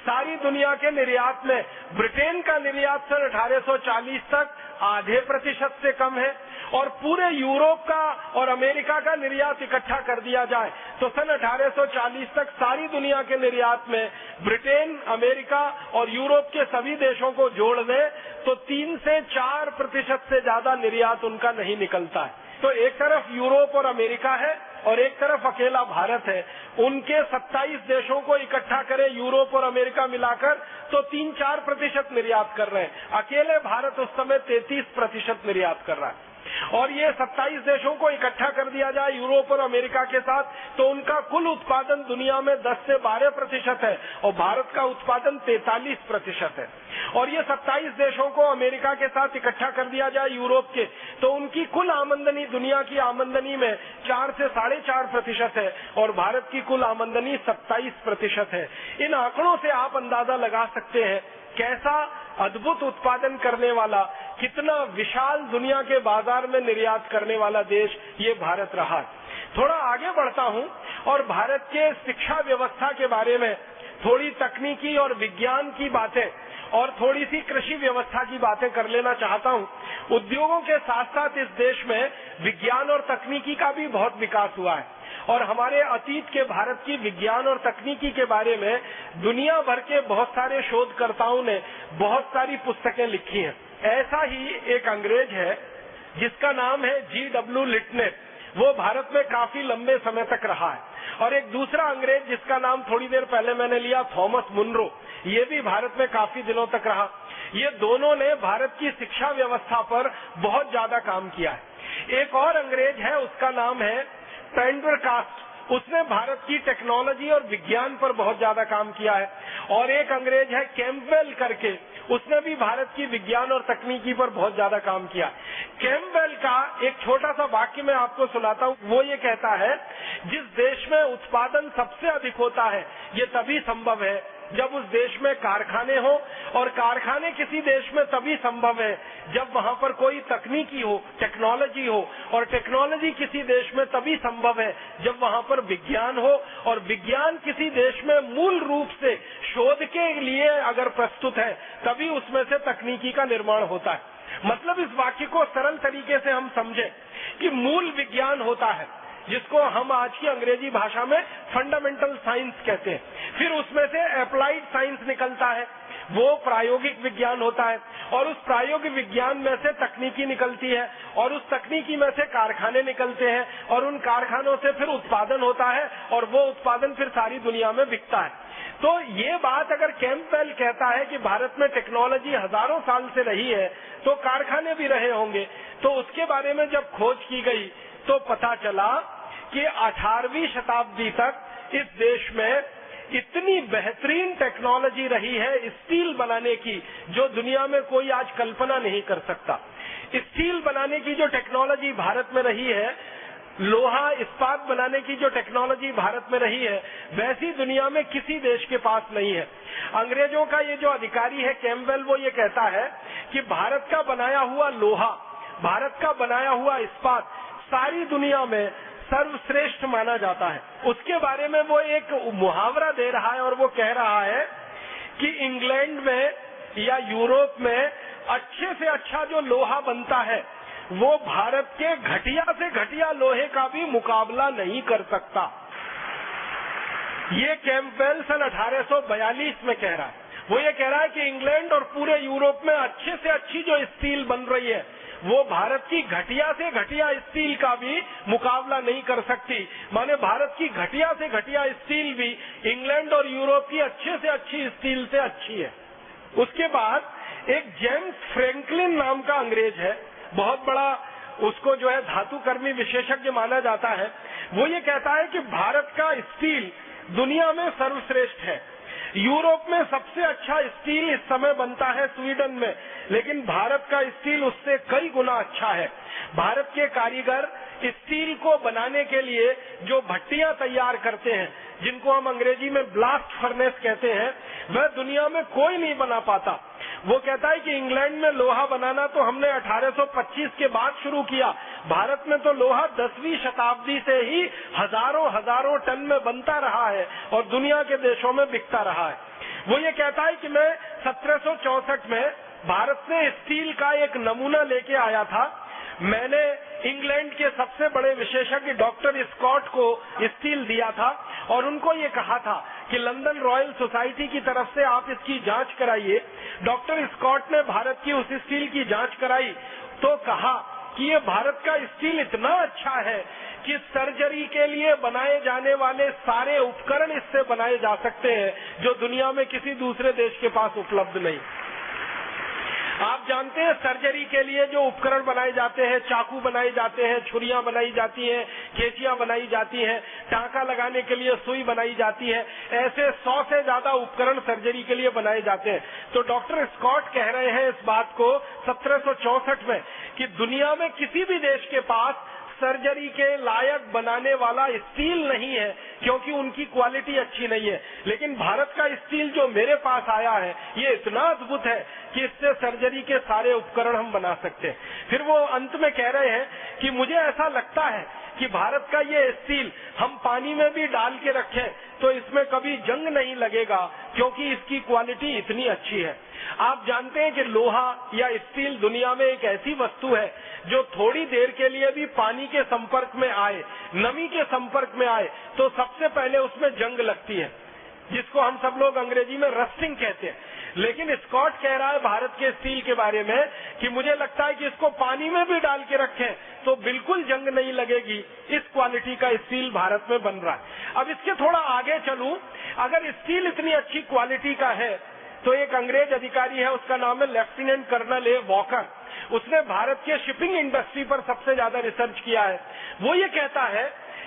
सारी दुनिया के निर्यात में ब्रिटेन का निर्यात सन 1840 तक %.5% से कम है। और पूरे यूरोप का और अमेरिका का निर्यात इकट्ठा कर दिया जाए तो सन 1840 तक सारी दुनिया के निर्यात में ब्रिटेन, अमेरिका और यूरोप के सभी देशों को जोड़ दें तो 3 से 4% से ज्यादा निर्यात उनका नहीं निकलता है। तो एक तरफ यूरोप और अमेरिका है और एक तरफ अकेला भारत है। उनके 27 देशों को इकट्ठा करें यूरोप और अमेरिका मिलाकर तो 3-4% निर्यात कर रहे हैं। अकेले भारत उस समय 33% निर्यात कर रहा है। और ये 27 देशों को इकट्ठा कर दिया जाए यूरोप और अमेरिका के साथ, तो उनका कुल उत्पादन दुनिया में 10 से 12% है और भारत का उत्पादन 43% है। और ये 27 देशों को अमेरिका के साथ इकट्ठा कर दिया जाए यूरोप के, तो उनकी कुल आमदनी दुनिया की आमदनी में 4 से 4.5% है और भारत की कुल आमदनी 27% है। इन आंकड़ों से आप अंदाजा लगा सकते हैं कैसा अद्भुत उत्पादन करने वाला, कितना विशाल दुनिया के बाजार में निर्यात करने वाला देश ये भारत रहा है। थोड़ा आगे बढ़ता हूँ और भारत के शिक्षा व्यवस्था के बारे में थोड़ी तकनीकी और विज्ञान की बातें और थोड़ी सी कृषि व्यवस्था की बातें कर लेना चाहता हूँ। उद्योगों के साथ साथ इस देश में विज्ञान और तकनीकी का भी बहुत विकास हुआ है और हमारे अतीत के भारत की विज्ञान और तकनीकी के बारे में दुनिया भर के बहुत सारे शोधकर्ताओं ने बहुत सारी पुस्तकें लिखी हैं। ऐसा ही एक अंग्रेज है जिसका नाम है G.W. लिटनेर, वो भारत में काफी लंबे समय तक रहा है। और एक दूसरा अंग्रेज जिसका नाम थोड़ी देर पहले मैंने लिया, थॉमस मुनरो, ये भी भारत में काफी दिनों तक रहा। ये दोनों ने भारत की शिक्षा व्यवस्था पर बहुत ज्यादा काम किया है। एक और अंग्रेज है, उसका नाम है पेंडरकास्ट, उसने भारत की टेक्नोलॉजी और विज्ञान पर बहुत ज्यादा काम किया है। और एक अंग्रेज है कैम्पबेल करके, उसने भी भारत की विज्ञान और तकनीकी पर बहुत ज्यादा काम किया। कैम्पबेल का एक छोटा सा वाक्य मैं आपको सुनाता हूँ। वो ये कहता है, जिस देश में उत्पादन सबसे अधिक होता है ये तभी संभव है जब उस देश में कारखाने हो, और कारखाने किसी देश में तभी संभव है जब वहाँ पर कोई तकनीकी हो, टेक्नोलॉजी हो, और टेक्नोलॉजी किसी देश में तभी संभव है जब वहाँ पर विज्ञान हो, और विज्ञान किसी देश में मूल रूप से शोध के लिए अगर प्रस्तुत है तभी उसमें से तकनीकी का निर्माण होता है। मतलब इस वाक्य को सरल तरीके से हम समझें कि मूल विज्ञान होता है जिसको हम आज की अंग्रेजी भाषा में फंडामेंटल साइंस कहते हैं, फिर उसमें से अप्लाइड साइंस निकलता है, वो प्रायोगिक विज्ञान होता है, और उस प्रायोगिक विज्ञान में से तकनीकी निकलती है, और उस तकनीकी में से कारखाने निकलते हैं, और उन कारखानों से फिर उत्पादन होता है, और वो उत्पादन फिर सारी दुनिया में बिकता है। तो ये बात अगर कैम्पबेल कहता है कि भारत में टेक्नोलॉजी हजारों साल से रही है तो कारखाने भी रहे होंगे, तो उसके बारे में जब खोज की गई तो पता चला कि 18वीं शताब्दी तक इस देश में इतनी बेहतरीन टेक्नोलॉजी रही है स्टील बनाने की जो दुनिया में कोई आज कल्पना नहीं कर सकता। स्टील बनाने की जो टेक्नोलॉजी भारत में रही है, लोहा इस्पात बनाने की जो टेक्नोलॉजी भारत में रही है, वैसी दुनिया में किसी देश के पास नहीं है। अंग्रेजों का ये जो अधिकारी है कैम्पबेल, वो ये कहता है कि भारत का बनाया हुआ लोहा, भारत का बनाया हुआ इस्पात सारी दुनिया में सर्वश्रेष्ठ माना जाता है। उसके बारे में वो एक मुहावरा दे रहा है और वो कह रहा है कि इंग्लैंड में या यूरोप में अच्छे से अच्छा जो लोहा बनता है वो भारत के घटिया से घटिया लोहे का भी मुकाबला नहीं कर सकता। ये कैम्पबेल सन 1842 में कह रहा है। वो ये कह रहा है कि इंग्लैंड और पूरे यूरोप में अच्छे से अच्छी जो स्टील बन रही है वो भारत की घटिया से घटिया स्टील का भी मुकाबला नहीं कर सकती। माने भारत की घटिया से घटिया स्टील भी इंग्लैंड और यूरोप की अच्छे से अच्छी स्टील से अच्छी है। उसके बाद एक जेम्स फ्रैंकलिन नाम का अंग्रेज है, बहुत बड़ा उसको जो है धातुकर्मी विशेषज्ञ माना जाता है। वो ये कहता है कि भारत का स्टील दुनिया में सर्वश्रेष्ठ है। यूरोप में सबसे अच्छा स्टील इस समय बनता है स्वीडन में, लेकिन भारत का स्टील उससे कई गुना अच्छा है। भारत के कारीगर स्टील को बनाने के लिए जो भट्टियां तैयार करते हैं, जिनको हम अंग्रेजी में ब्लास्ट फर्नेस कहते हैं, वह दुनिया में कोई नहीं बना पाता। वो कहता है कि इंग्लैंड में लोहा बनाना तो हमने 1825 के बाद शुरू किया, भारत में तो लोहा 10वीं शताब्दी से ही हजारों टन में बनता रहा है और दुनिया के देशों में बिकता रहा है। वो ये कहता है कि मैं 1764 में भारत से स्टील का एक नमूना लेके आया था। मैंने इंग्लैंड के सबसे बड़े विशेषज्ञ डॉक्टर स्कॉट को स्टील दिया था और उनको ये कहा था कि लंदन रॉयल सोसाइटी की तरफ से आप इसकी जांच कराइए। डॉक्टर स्कॉट ने भारत की उस स्टील की जांच कराई तो कहा कि ये भारत का स्टील इतना अच्छा है कि सर्जरी के लिए बनाए जाने वाले सारे उपकरण इससे बनाए जा सकते हैं जो दुनिया में किसी दूसरे देश के पास उपलब्ध नहीं। आप जानते जानते हैं सर्जरी के लिए जो उपकरण बनाए जाते हैं, चाकू बनाए जाते हैं, छुरियां बनाई जाती हैं, कैंचियां बनाई जाती हैं, टांका लगाने के लिए सुई बनाई जाती है, ऐसे 100 से ज्यादा उपकरण सर्जरी के लिए बनाए जाते हैं। तो डॉक्टर स्कॉट कह रहे हैं इस बात को 1764 में कि दुनिया में किसी भी देश के पास सर्जरी के लायक बनाने वाला स्टील नहीं है, क्योंकि उनकी क्वालिटी अच्छी नहीं है। लेकिन भारत का स्टील जो मेरे पास आया है ये इतना अद्भुत है कि इससे सर्जरी के सारे उपकरण हम बना सकते हैं। फिर वो अंत में कह रहे हैं कि मुझे ऐसा लगता है कि भारत का ये स्टील हम पानी में भी डाल के रखें तो इसमें कभी जंग नहीं लगेगा, क्योंकि इसकी क्वालिटी इतनी अच्छी है। आप जानते हैं कि लोहा या स्टील दुनिया में एक ऐसी वस्तु है जो थोड़ी देर के लिए भी पानी के संपर्क में आए, नमी के संपर्क में आए, तो सबसे पहले उसमें जंग लगती है, जिसको हम सब लोग अंग्रेजी में रस्टिंग कहते हैं। लेकिन स्कॉट कह रहा है भारत के स्टील के बारे में कि मुझे लगता है कि इसको पानी में भी डाल के रखें तो बिल्कुल जंग नहीं लगेगी। इस क्वालिटी का स्टील भारत में बन रहा है। अब इसके थोड़ा आगे चलूं, अगर स्टील इतनी अच्छी क्वालिटी का है तो एक अंग्रेज अधिकारी है, उसका नाम है लेफ्टिनेंट कर्नल ए वॉकर। उसने भारत के शिपिंग इंडस्ट्री पर सबसे ज्यादा रिसर्च किया है। वो ये कहता है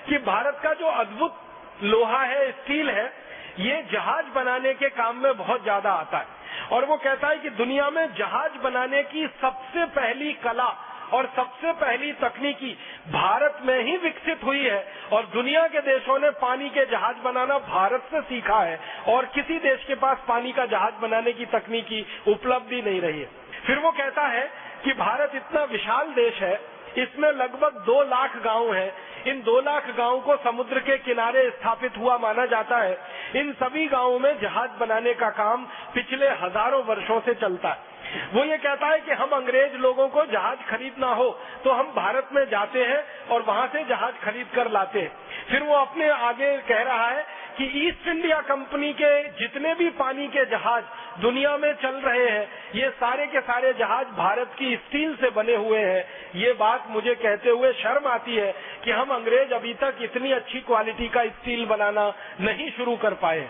कि भारत का जो अद्भुत लोहा है, स्टील है, ये जहाज बनाने के काम में बहुत ज्यादा आता है। और वो कहता है कि दुनिया में जहाज बनाने की सबसे पहली कला और सबसे पहली तकनीकी भारत में ही विकसित हुई है, और दुनिया के देशों ने पानी के जहाज बनाना भारत से सीखा है, और किसी देश के पास पानी का जहाज बनाने की तकनीकी उपलब्धि नहीं रही है। फिर वो कहता है कि भारत इतना विशाल देश है, इसमें लगभग 2 लाख गांव हैं। इन 2 लाख गांवों को समुद्र के किनारे स्थापित हुआ माना जाता है। इन सभी गांवों में जहाज बनाने का काम पिछले हजारों वर्षों से चलता है। वो ये कहता है कि हम अंग्रेज लोगों को जहाज खरीदना हो तो हम भारत में जाते हैं और वहां से जहाज खरीद कर लाते हैं। फिर वो अपने आगे कह रहा है कि ईस्ट इंडिया कंपनी के जितने भी पानी के जहाज दुनिया में चल रहे हैं, ये सारे के सारे जहाज भारत की स्टील से बने हुए हैं। ये बात मुझे कहते हुए शर्म आती है कि हम अंग्रेज अभी तक इतनी अच्छी क्वालिटी का स्टील बनाना नहीं शुरू कर पाए।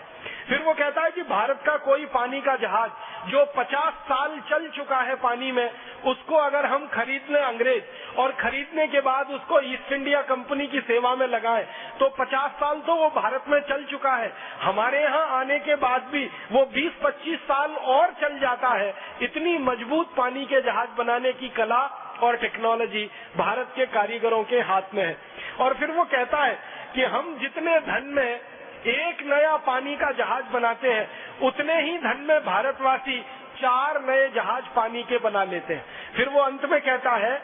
फिर वो कहता है कि भारत का कोई पानी का जहाज जो 50 साल चल चुका है पानी में, उसको अगर हम खरीद लें अंग्रेज, और खरीदने के बाद उसको ईस्ट इंडिया कंपनी की सेवा में लगाएं, तो 50 साल तो वो भारत में चल चुका है। हमारे यहाँ आने के बाद भी वो 20-25 साल और चल जाता है। इतनी मजबूत पानी के जहाज बनाने की कला और टेक्नोलॉजी भारत के कारीगरों के हाथ में है। और फिर वो कहता है कि हम जितने धन में एक नया पानी का जहाज बनाते हैं, उतने ही धन में भारतवासी 4 नए जहाज पानी के बना लेते हैं। फिर वो अंत में कहता है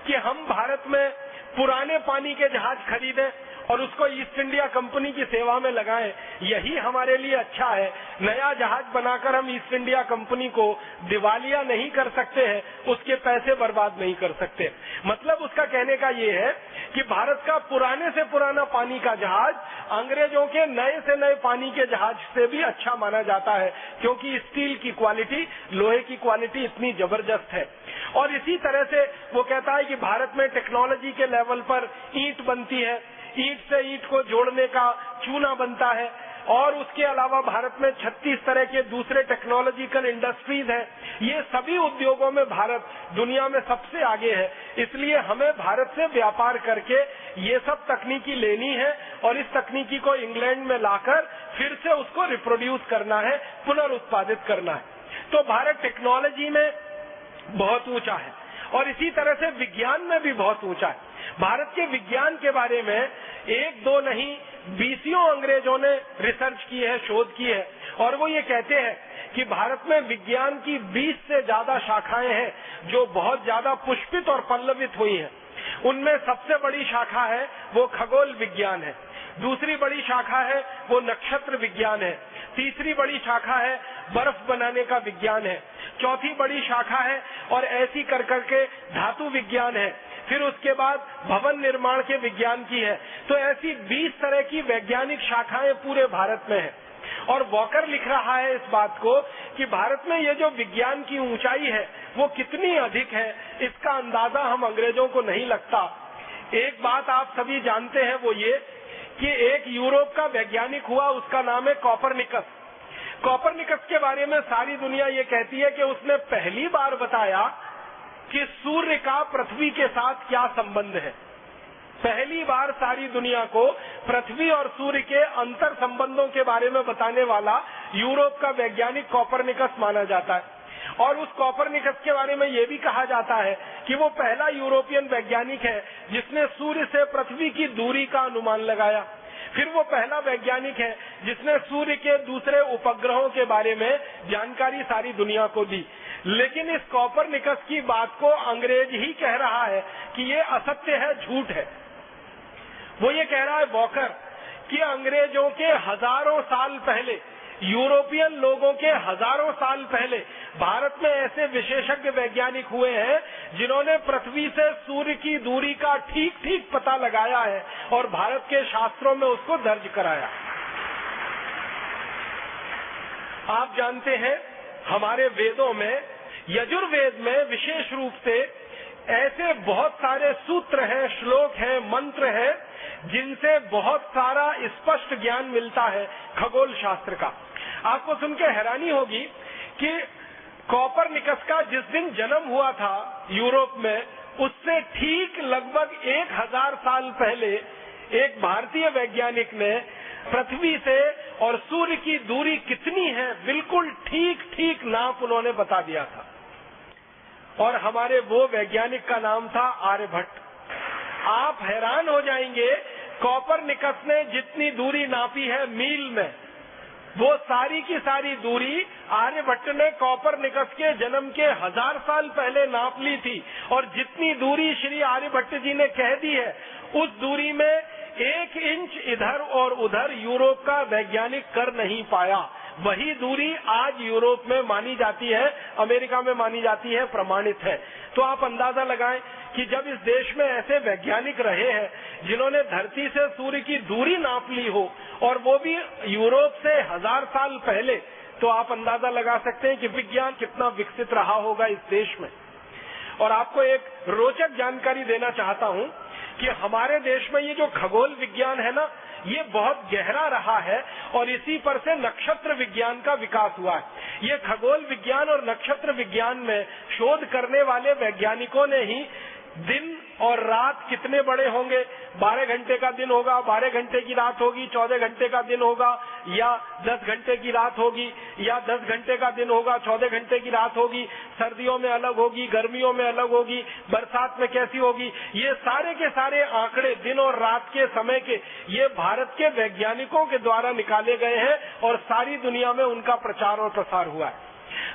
कि हम भारत में पुराने पानी के जहाज खरीदें और उसको ईस्ट इंडिया कंपनी की सेवा में लगाएं, यही हमारे लिए अच्छा है। नया जहाज बनाकर हम ईस्ट इंडिया कंपनी को दिवालिया नहीं कर सकते हैं, उसके पैसे बर्बाद नहीं कर सकते। मतलब उसका कहने का ये है कि भारत का पुराने से पुराना पानी का जहाज अंग्रेजों के नए से नए पानी के जहाज से भी अच्छा माना जाता है, क्योंकि स्टील की क्वालिटी, लोहे की क्वालिटी इतनी जबरदस्त है। और इसी तरह से वो कहता है कि भारत में टेक्नोलॉजी के लेवल पर ईंट बनती है, ईंट से ईंट को जोड़ने का चूना बनता है, और उसके अलावा भारत में 36 तरह के दूसरे टेक्नोलॉजिकल इंडस्ट्रीज हैं। ये सभी उद्योगों में भारत दुनिया में सबसे आगे है। इसलिए हमें भारत से व्यापार करके ये सब तकनीकी लेनी है और इस तकनीकी को इंग्लैंड में लाकर फिर से उसको रिप्रोड्यूस करना है, पुनर्उत्पादित करना है। तो भारत टेक्नोलॉजी में बहुत ऊंचा है और इसी तरह से विज्ञान में भी बहुत ऊंचा है। भारत के विज्ञान के बारे में 1-2 नहीं 20 अंग्रेजों ने रिसर्च की है, शोध की है, और वो ये कहते हैं कि भारत में विज्ञान की 20 से ज्यादा शाखाएं हैं जो बहुत ज्यादा पुष्पित और पल्लवित हुई हैं। उनमें सबसे बड़ी शाखा है वो खगोल विज्ञान है, दूसरी बड़ी शाखा है वो नक्षत्र विज्ञान है, तीसरी बड़ी शाखा है बर्फ बनाने का विज्ञान है, चौथी बड़ी शाखा है और ऐसी कर करके धातु विज्ञान है, फिर उसके बाद भवन निर्माण के विज्ञान की है। तो ऐसी 20 तरह की वैज्ञानिक शाखाएं पूरे भारत में है। और वॉकर लिख रहा है इस बात को कि भारत में ये जो विज्ञान की ऊंचाई है वो कितनी अधिक है, इसका अंदाजा हम अंग्रेजों को नहीं लगता। एक बात आप सभी जानते हैं, वो ये कि एक यूरोप का वैज्ञानिक हुआ, उसका नाम है कॉपरनिकस। कॉपरनिकस के बारे में सारी दुनिया ये कहती है कि उसने पहली बार बताया कि सूर्य का पृथ्वी के साथ क्या संबंध है। पहली बार सारी दुनिया को पृथ्वी और सूर्य के अंतर संबंधों के बारे में बताने वाला यूरोप का वैज्ञानिक कोपरनिकस माना जाता है। और उस कोपरनिकस के बारे में यह भी कहा जाता है कि वो पहला यूरोपियन वैज्ञानिक है जिसने सूर्य से पृथ्वी की दूरी का अनुमान लगाया। फिर वो पहला वैज्ञानिक है जिसने सूर्य के दूसरे उपग्रहों के बारे में जानकारी सारी दुनिया को दी। लेकिन इस कोपरनिकस की बात को अंग्रेज ही कह रहा है कि ये असत्य है, झूठ है। वो ये कह रहा है वॉकर कि अंग्रेजों के हजारों साल पहले, यूरोपियन लोगों के हजारों साल पहले भारत में ऐसे विशेषज्ञ वैज्ञानिक हुए हैं जिन्होंने पृथ्वी से सूर्य की दूरी का ठीक ठीक पता लगाया है और भारत के शास्त्रों में उसको दर्ज कराया। आप जानते हैं हमारे वेदों में, यजुर्वेद में विशेष रूप से ऐसे बहुत सारे सूत्र हैं, श्लोक हैं, मंत्र हैं जिनसे बहुत सारा स्पष्ट ज्ञान मिलता है खगोल शास्त्र का। आपको सुन के हैरानी होगी कि कोपरनिकस का जिस दिन जन्म हुआ था यूरोप में, उससे ठीक लगभग 1000 साल पहले एक भारतीय वैज्ञानिक ने पृथ्वी से और सूर्य की दूरी कितनी है बिल्कुल ठीक ठीक नाप उन्होंने बता दिया था। और हमारे वो वैज्ञानिक का नाम था आर्यभट्ट। आप हैरान हो जाएंगे, कोपरनिकस ने जितनी दूरी नापी है मील में, वो सारी की सारी दूरी आर्यभट्ट ने कोपरनिकस के जन्म के 1000 साल पहले नाप ली थी। और जितनी दूरी श्री आर्यभट्ट जी ने कह दी है, उस दूरी में 1 इंच इधर और उधर यूरोप का वैज्ञानिक कर नहीं पाया। वही दूरी आज यूरोप में मानी जाती है, अमेरिका में मानी जाती है, प्रमाणित है। तो आप अंदाजा लगाएं कि जब इस देश में ऐसे वैज्ञानिक रहे हैं जिन्होंने धरती से सूर्य की दूरी नाप ली हो, और वो भी यूरोप से 1000 साल पहले, तो आप अंदाजा लगा सकते हैं कि विज्ञान कितना विकसित रहा होगा इस देश में। और आपको एक रोचक जानकारी देना चाहता हूं कि हमारे देश में ये जो खगोल विज्ञान है ना, ये बहुत गहरा रहा है और इसी पर से नक्षत्र विज्ञान का विकास हुआ है। ये खगोल विज्ञान और नक्षत्र विज्ञान में शोध करने वाले वैज्ञानिकों ने ही दिन और रात कितने बड़े होंगे, 12 घंटे का दिन होगा, 12 घंटे की रात होगी, 14 घंटे का दिन होगा, या 10 घंटे की रात होगी, या 10 घंटे का दिन होगा, 14 घंटे की रात होगी, सर्दियों में अलग होगी, गर्मियों में अलग होगी, बरसात में कैसी होगी, ये सारे के सारे आंकड़े दिन और रात के समय के, ये भारत के वैज्ञानिकों के द्वारा निकाले गए हैं और सारी दुनिया में उनका प्रचार और प्रसार हुआ है।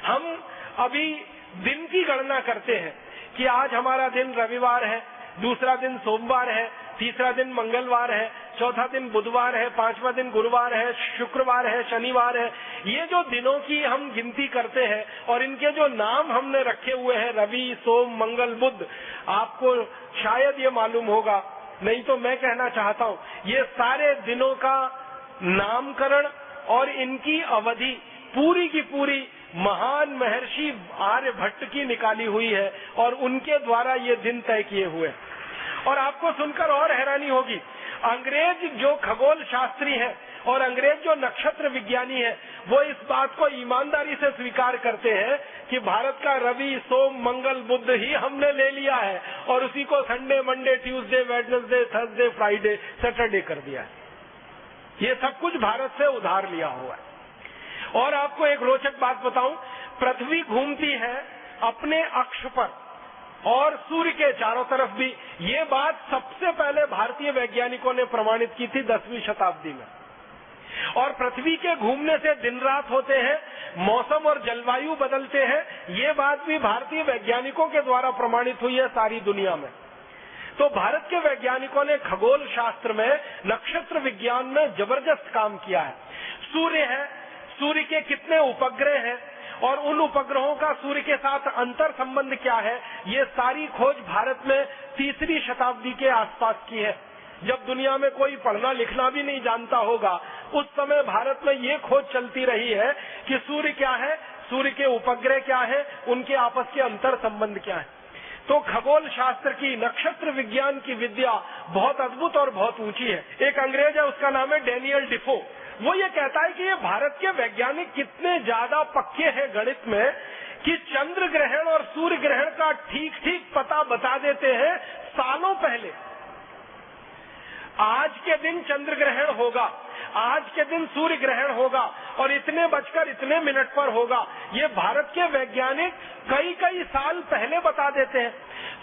हम अभी दिन की गणना करते हैं कि आज हमारा दिन रविवार है, दूसरा दिन सोमवार है, तीसरा दिन मंगलवार है, चौथा दिन बुधवार है, पांचवा दिन गुरुवार है, शुक्रवार है, शनिवार है। ये जो दिनों की हम गिनती करते हैं और इनके जो नाम हमने रखे हुए हैं, रवि, सोम, मंगल, बुध, आपको शायद ये मालूम होगा, नहीं तो मैं कहना चाहता हूँ, ये सारे दिनों का नामकरण और इनकी अवधि पूरी की पूरी महान महर्षि आर्यभट्ट की निकाली हुई है और उनके द्वारा ये दिन तय किए हुए। और आपको सुनकर और हैरानी होगी, अंग्रेज जो खगोल शास्त्री हैं और अंग्रेज जो नक्षत्र विज्ञानी हैं, वो इस बात को ईमानदारी से स्वीकार करते हैं कि भारत का रवि, सोम, मंगल, बुध ही हमने ले लिया है और उसी को Sunday, Monday, Tuesday, Wednesday, Thursday, Friday, Saturday कर दिया है। ये सब कुछ भारत से उधार लिया हुआ है। और आपको एक रोचक बात बताऊं, पृथ्वी घूमती है अपने अक्ष पर और सूर्य के चारों तरफ भी। ये बात सबसे पहले भारतीय वैज्ञानिकों ने प्रमाणित की थी 10वीं शताब्दी में। और पृथ्वी के घूमने से दिन रात होते हैं, मौसम और जलवायु बदलते हैं, ये बात भी भारतीय वैज्ञानिकों के द्वारा प्रमाणित हुई है सारी दुनिया में। तो भारत के वैज्ञानिकों ने खगोल शास्त्र में, नक्षत्र विज्ञान में जबरदस्त काम किया है। सूर्य है, सूर्य के कितने उपग्रह हैं और उन उपग्रहों का सूर्य के साथ अंतर संबंध क्या है, ये सारी खोज भारत में 3री शताब्दी के आसपास की है। जब दुनिया में कोई पढ़ना लिखना भी नहीं जानता होगा, उस समय भारत में ये खोज चलती रही है कि सूर्य क्या है, सूर्य के उपग्रह क्या है, उनके आपस के अंतर संबंध क्या है। तो खगोल शास्त्र की, नक्षत्र विज्ञान की विद्या बहुत अद्भुत और बहुत ऊंची है। एक अंग्रेज है, उसका नाम है डेनियल डिफो। वो ये कहता है कि ये भारत के वैज्ञानिक कितने ज्यादा पक्के हैं गणित में कि कि चंद्र ग्रहण और सूर्य ग्रहण का ठीक ठीक पता बता देते हैं सालों पहले। आज के दिन चंद्र ग्रहण होगा, आज के दिन सूर्य ग्रहण होगा और इतने बजकर इतने मिनट पर होगा, ये भारत के वैज्ञानिक कई कई साल पहले बता देते हैं।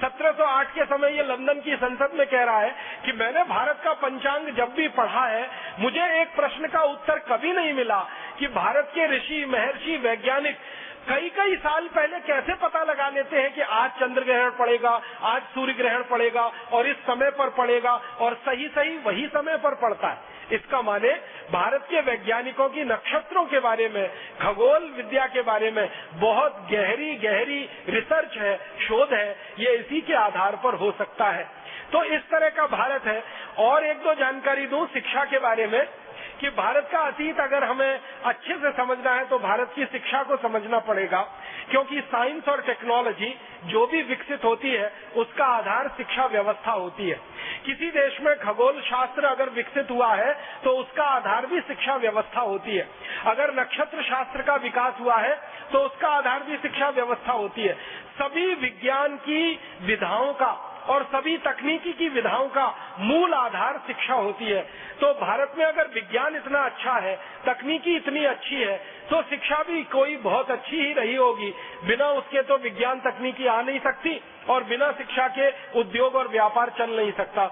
1708 के समय ये लंदन की संसद में कह रहा है कि मैंने भारत का पंचांग जब भी पढ़ा है, मुझे एक प्रश्न का उत्तर कभी नहीं मिला कि भारत के ऋषि, महर्षि, वैज्ञानिक कई कई साल पहले कैसे पता लगा लेते हैं कि आज चंद्र ग्रहण पड़ेगा, आज सूर्य ग्रहण पड़ेगा और इस समय पर पड़ेगा, और सही सही वही समय पर पड़ता है। इसका माने भारत के वैज्ञानिकों की नक्षत्रों के बारे में, खगोल विद्या के बारे में बहुत गहरी गहरी रिसर्च है, शोध है, ये इसी के आधार पर हो सकता है। तो इस तरह का भारत है। और एक दो जानकारी दूं शिक्षा के बारे में कि भारत का अतीत अगर हमें अच्छे से समझना है तो भारत की शिक्षा को समझना पड़ेगा, क्योंकि साइंस और टेक्नोलॉजी जो भी विकसित होती है उसका आधार शिक्षा व्यवस्था होती है। किसी देश में खगोल शास्त्र अगर विकसित हुआ है तो उसका आधार भी शिक्षा व्यवस्था होती है। अगर नक्षत्र शास्त्र का विकास हुआ है तो उसका आधार भी शिक्षा व्यवस्था होती है। सभी विज्ञान की विधाओं का और सभी तकनीकी की विधाओं का मूल आधार शिक्षा होती है। तो भारत में अगर विज्ञान इतना अच्छा है, तकनीकी इतनी अच्छी है, तो शिक्षा भी कोई बहुत अच्छी ही रही होगी। बिना उसके तो विज्ञान तकनीकी आ नहीं सकती और बिना शिक्षा के उद्योग और व्यापार चल नहीं सकता।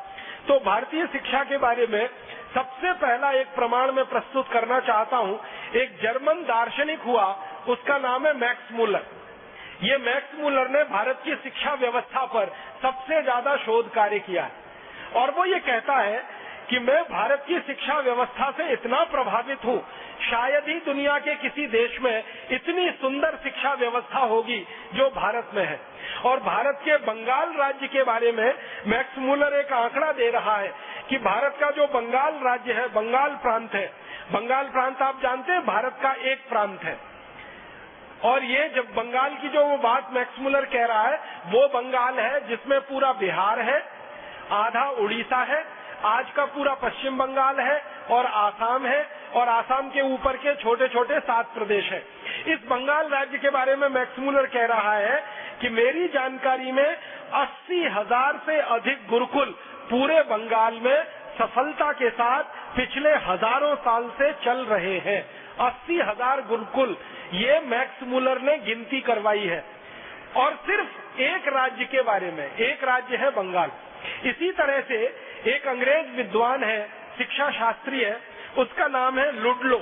तो भारतीय शिक्षा के बारे में सबसे पहला एक प्रमाण मैं प्रस्तुत करना चाहता हूँ। एक जर्मन दार्शनिक हुआ, उसका नाम है मैक्स मूलर। ये मैक्स मूलर ने भारत की शिक्षा व्यवस्था पर सबसे ज्यादा शोध कार्य किया है और वो ये कहता है कि मैं भारत की शिक्षा व्यवस्था से इतना प्रभावित हूँ, शायद ही दुनिया के किसी देश में इतनी सुंदर शिक्षा व्यवस्था होगी जो भारत में है। और भारत के बंगाल राज्य के बारे में मैक्स मूलर एक आंकड़ा दे रहा है कि भारत का जो बंगाल राज्य है, बंगाल प्रांत है, बंगाल प्रांत आप जानते हैं भारत का एक प्रांत है। और ये जब बंगाल की जो वो बात मैक्स मूलर कह रहा है, वो बंगाल है जिसमें पूरा बिहार है, आधा उड़ीसा है, आज का पूरा पश्चिम बंगाल है और आसाम है, और आसाम के ऊपर के छोटे छोटे 7 प्रदेश है। इस बंगाल राज्य के बारे में मैक्स मूलर कह रहा है कि मेरी जानकारी में 80,000 से अधिक गुरुकुल पूरे बंगाल में सफलता के साथ पिछले हजारों साल से चल रहे हैं। 80,000 गुरुकुल, ये मैक्स मूलर ने गिनती करवाई है। और सिर्फ एक राज्य के बारे में, एक राज्य है बंगाल। इसी तरह से एक अंग्रेज विद्वान है, शिक्षा शास्त्री है, उसका नाम है लुडलो,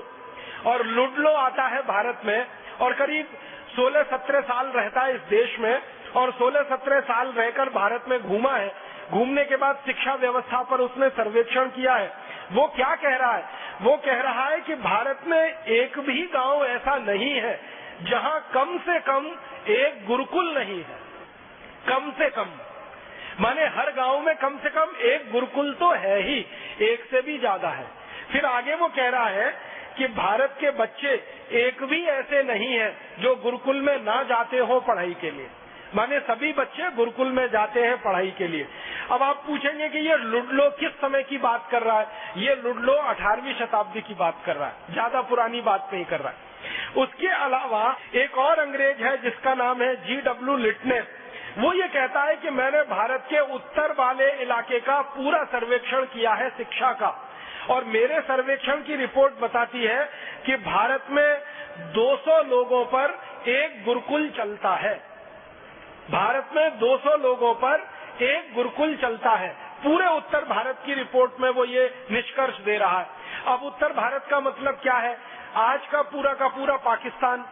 और लुडलो आता है भारत में और करीब 16-17 साल रहता है इस देश में, और 16-17 साल रहकर भारत में घूमा है। घूमने के बाद शिक्षा व्यवस्था पर उसने सर्वेक्षण किया है। वो क्या कह रहा है? वो कह रहा है कि भारत में एक भी गांव ऐसा नहीं है जहां कम से कम एक गुरुकुल नहीं है। कम से कम माने हर गांव में कम से कम एक गुरुकुल तो है ही, एक से भी ज्यादा है। फिर आगे वो कह रहा है कि भारत के बच्चे एक भी ऐसे नहीं है जो गुरुकुल में ना जाते हो पढ़ाई के लिए, माने सभी बच्चे गुरुकुल में जाते हैं पढ़ाई के लिए। अब आप पूछेंगे कि ये लुडलो किस समय की बात कर रहा है? ये लुडलो 18वीं शताब्दी की बात कर रहा है, ज्यादा पुरानी बात नहीं कर रहा है। उसके अलावा एक और अंग्रेज है जिसका नाम है G.W. लिटनेर। वो ये कहता है कि मैंने भारत के उत्तर वाले इलाके का पूरा सर्वेक्षण किया है शिक्षा का, और मेरे सर्वेक्षण की रिपोर्ट बताती है कि भारत में 200 लोगों पर एक गुरुकुल चलता है। भारत में 200 लोगों पर एक गुरुकुल चलता है। पूरे उत्तर भारत की रिपोर्ट में वो ये निष्कर्ष दे रहा है। अब उत्तर भारत का मतलब क्या है? आज का पूरा पाकिस्तान,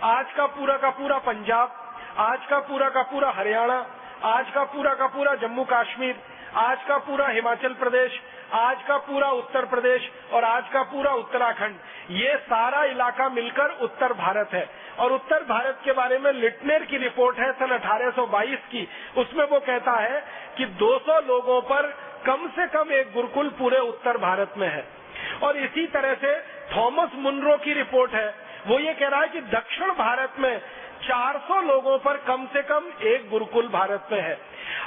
आज का पूरा पंजाब, आज का पूरा हरियाणा, आज का पूरा जम्मू कश्मीर, आज का पूरा हिमाचल प्रदेश, आज का पूरा उत्तर प्रदेश और आज का पूरा उत्तराखंड, ये सारा इलाका मिलकर उत्तर भारत है। और उत्तर भारत के बारे में लिटनेर की रिपोर्ट है सन 1822 की, उसमें वो कहता है कि 200 लोगों पर कम से कम एक गुरुकुल पूरे उत्तर भारत में है। और इसी तरह से थॉमस मुनरो की रिपोर्ट है, वो ये कह रहा है कि दक्षिण भारत में 400 लोगों पर कम से कम एक गुरुकुल भारत में है।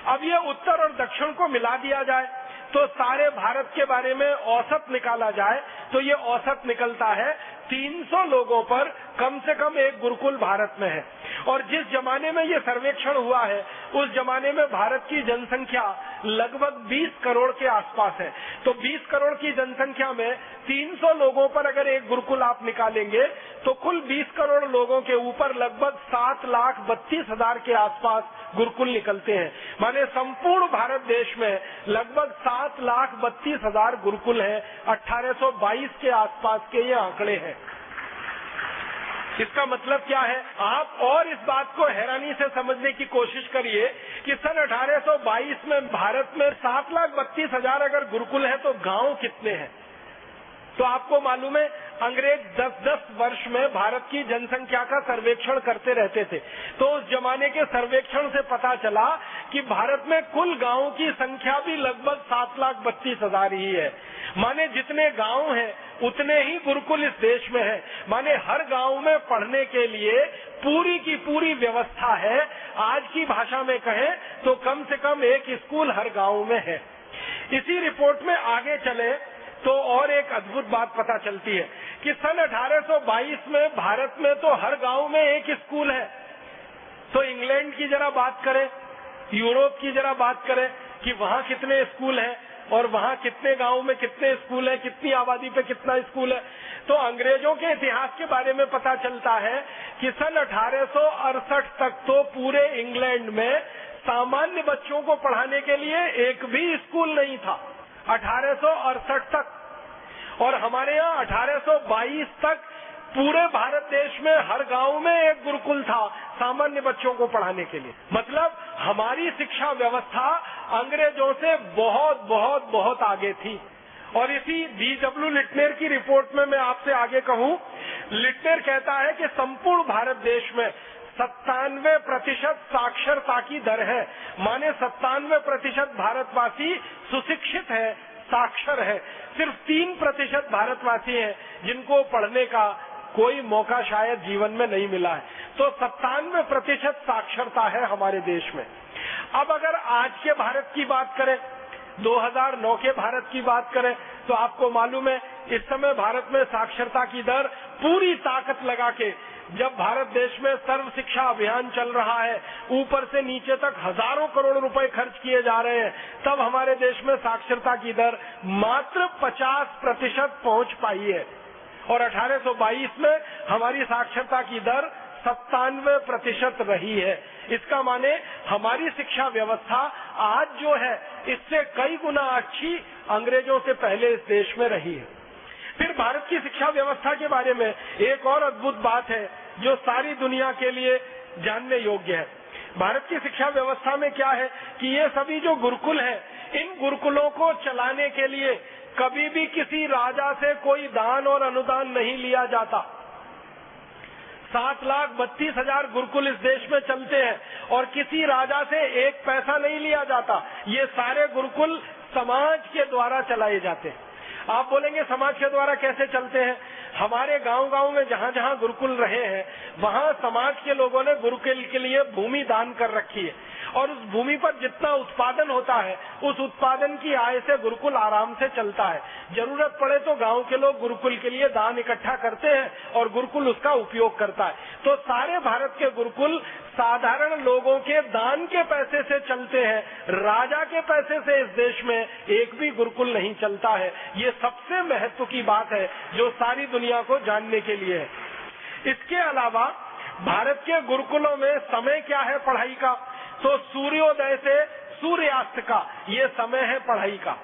अब ये उत्तर और दक्षिण को मिला दिया जाए तो सारे भारत के बारे में औसत निकाला जाए तो ये औसत निकलता है 300 लोगों पर कम से कम एक गुरुकुल भारत में है। और जिस जमाने में ये सर्वेक्षण हुआ है उस जमाने में भारत की जनसंख्या लगभग 20 करोड़ के आसपास है। तो 20 करोड़ की जनसंख्या में 300 लोगों पर अगर एक गुरुकुल आप निकालेंगे तो कुल 20 करोड़ लोगों के ऊपर लगभग 7,32,000 के आसपास गुरुकुल निकलते हैं। माने संपूर्ण भारत देश में लगभग 7,32,000 गुरुकुल हैं। 1822 के आसपास के ये आंकड़े हैं। इसका मतलब क्या है? आप और इस बात को हैरानी से समझने की कोशिश करिए कि सन 1822 में भारत में 7,32,000 अगर गुरुकुल है तो गांव कितने हैं? तो आपको मालूम है अंग्रेज 10-10 वर्ष में भारत की जनसंख्या का सर्वेक्षण करते रहते थे। तो उस जमाने के सर्वेक्षण से पता चला कि भारत में कुल गांवों की संख्या भी लगभग 7,32,000 ही है। माने जितने गांव हैं उतने ही गुरुकुल इस देश में है। माने हर गांव में पढ़ने के लिए पूरी की पूरी व्यवस्था है। आज की भाषा में कहें तो कम से कम एक स्कूल हर गांव में है। इसी रिपोर्ट में आगे चले तो और एक अद्भुत बात पता चलती है कि सन 1822 में भारत में तो हर गांव में एक स्कूल है। तो इंग्लैंड की जरा बात करें, यूरोप की जरा बात करें कि वहां कितने स्कूल हैं और वहां कितने गांव में कितने स्कूल है, कितनी आबादी पे कितना स्कूल है। तो अंग्रेजों के इतिहास के बारे में पता चलता है कि सन 1868 तक तो पूरे इंग्लैंड में सामान्य बच्चों को पढ़ाने के लिए एक भी स्कूल नहीं था। 1868 तक। और हमारे यहाँ 1822 तक पूरे भारत देश में हर गांव में एक गुरुकुल था सामान्य बच्चों को पढ़ाने के लिए। मतलब हमारी शिक्षा व्यवस्था अंग्रेजों से बहुत बहुत बहुत आगे थी। और इसी B.W. लिटनेर की रिपोर्ट में मैं आपसे आगे कहूं, लिटनेर कहता है कि संपूर्ण भारत देश में 97% साक्षरता की दर है। माने 97% भारतवासी सुशिक्षित है, साक्षर है। सिर्फ 3% भारतवासी हैं जिनको पढ़ने का कोई मौका शायद जीवन में नहीं मिला है। तो 97% साक्षरता है हमारे देश में। अब अगर आज के भारत की बात करें, 2009 के भारत की बात करें, तो आपको मालूम है इस समय भारत में साक्षरता की दर पूरी ताकत लगा के, जब भारत देश में सर्व शिक्षा अभियान चल रहा है, ऊपर से नीचे तक हजारों करोड़ रुपए खर्च किए जा रहे हैं, तब हमारे देश में साक्षरता की दर मात्र 50% पहुंच पाई है। और 1822 में हमारी साक्षरता की दर 97% रही है। इसका माने हमारी शिक्षा व्यवस्था आज जो है इससे कई गुना अच्छी अंग्रेजों से पहले इस देश में रही है। फिर भारत की शिक्षा व्यवस्था के बारे में एक और अद्भुत बात है जो सारी दुनिया के लिए जानने योग्य है। भारत की शिक्षा व्यवस्था में क्या है कि ये सभी जो गुरुकुल हैं, इन गुरुकुलों को चलाने के लिए कभी भी किसी राजा से कोई दान और अनुदान नहीं लिया जाता। 7,32,000 गुरुकुल इस देश में चलते हैं और किसी राजा से एक पैसा नहीं लिया जाता। ये सारे गुरुकुल समाज के द्वारा चलाए जाते हैं। आप बोलेंगे समाज के द्वारा कैसे चलते हैं? हमारे गांव-गांव में जहां जहां गुरुकुल रहे हैं वहां समाज के लोगों ने गुरुकुल के लिए भूमि दान कर रखी है और उस भूमि पर जितना उत्पादन होता है उस उत्पादन की आय से गुरुकुल आराम से चलता है। जरूरत पड़े तो गांव के लोग गुरुकुल के लिए दान इकट्ठा करते हैं और गुरुकुल उसका उपयोग करता है। तो सारे भारत के गुरुकुल साधारण लोगों के दान के पैसे से चलते हैं। राजा के पैसे से इस देश में एक भी गुरुकुल नहीं चलता है। ये सबसे महत्व की बात है जो सारी दुनिया को जानने के लिए है। इसके अलावा भारत के गुरुकुलों में समय क्या है पढ़ाई का? तो सूर्योदय से सूर्यास्त का ये समय है पढ़ाई का।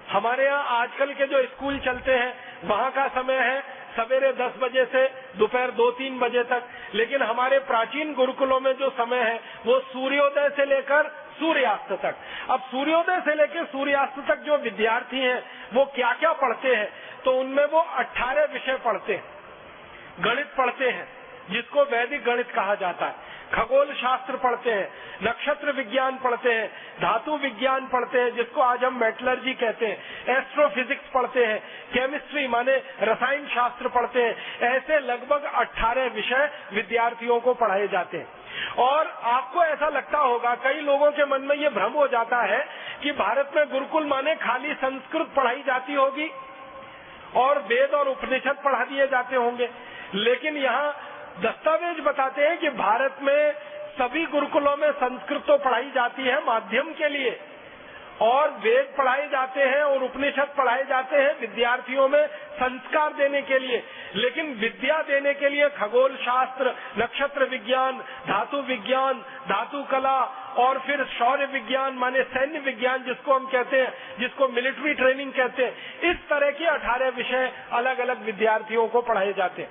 हमारे यहाँ आजकल के जो स्कूल चलते हैं वहाँ का समय है सवेरे 10 बजे से दोपहर 2-3 बजे तक, लेकिन हमारे प्राचीन गुरुकुलों में जो समय है वो सूर्योदय से लेकर सूर्यास्त तक। अब सूर्योदय से लेकर सूर्यास्त तक जो विद्यार्थी हैं वो क्या क्या पढ़ते हैं? तो उनमें वो 18 विषय पढ़ते हैं। गणित पढ़ते हैं जिसको वैदिक गणित कहा जाता है, खगोल शास्त्र पढ़ते हैं, नक्षत्र विज्ञान पढ़ते हैं, धातु विज्ञान पढ़ते हैं जिसको आज हम मेटलर्जी कहते हैं, एस्ट्रोफिजिक्स पढ़ते हैं, केमिस्ट्री माने रसायन शास्त्र पढ़ते हैं। ऐसे लगभग 18 विषय विद्यार्थियों को पढ़ाए जाते हैं। और आपको ऐसा लगता होगा, कई लोगों के मन में ये भ्रम हो जाता है कि भारत में गुरुकुल माने खाली संस्कृत पढ़ाई जाती होगी और वेद और उपनिषद पढ़ा दिए जाते होंगे, लेकिन यहाँ दस्तावेज बताते हैं कि भारत में सभी गुरुकुलों में संस्कृत तो पढ़ाई जाती है माध्यम के लिए, और वेद पढ़ाए जाते हैं और उपनिषद पढ़ाए जाते हैं विद्यार्थियों में संस्कार देने के लिए, लेकिन विद्या देने के लिए खगोल शास्त्र, नक्षत्र विज्ञान, धातु विज्ञान, धातु कला और फिर शौर्य विज्ञान माने सैन्य विज्ञान जिसको हम कहते हैं, जिसको मिलिट्री ट्रेनिंग कहते हैं, इस तरह के 18 विषय अलग अलग विद्यार्थियों को पढ़ाए जाते हैं।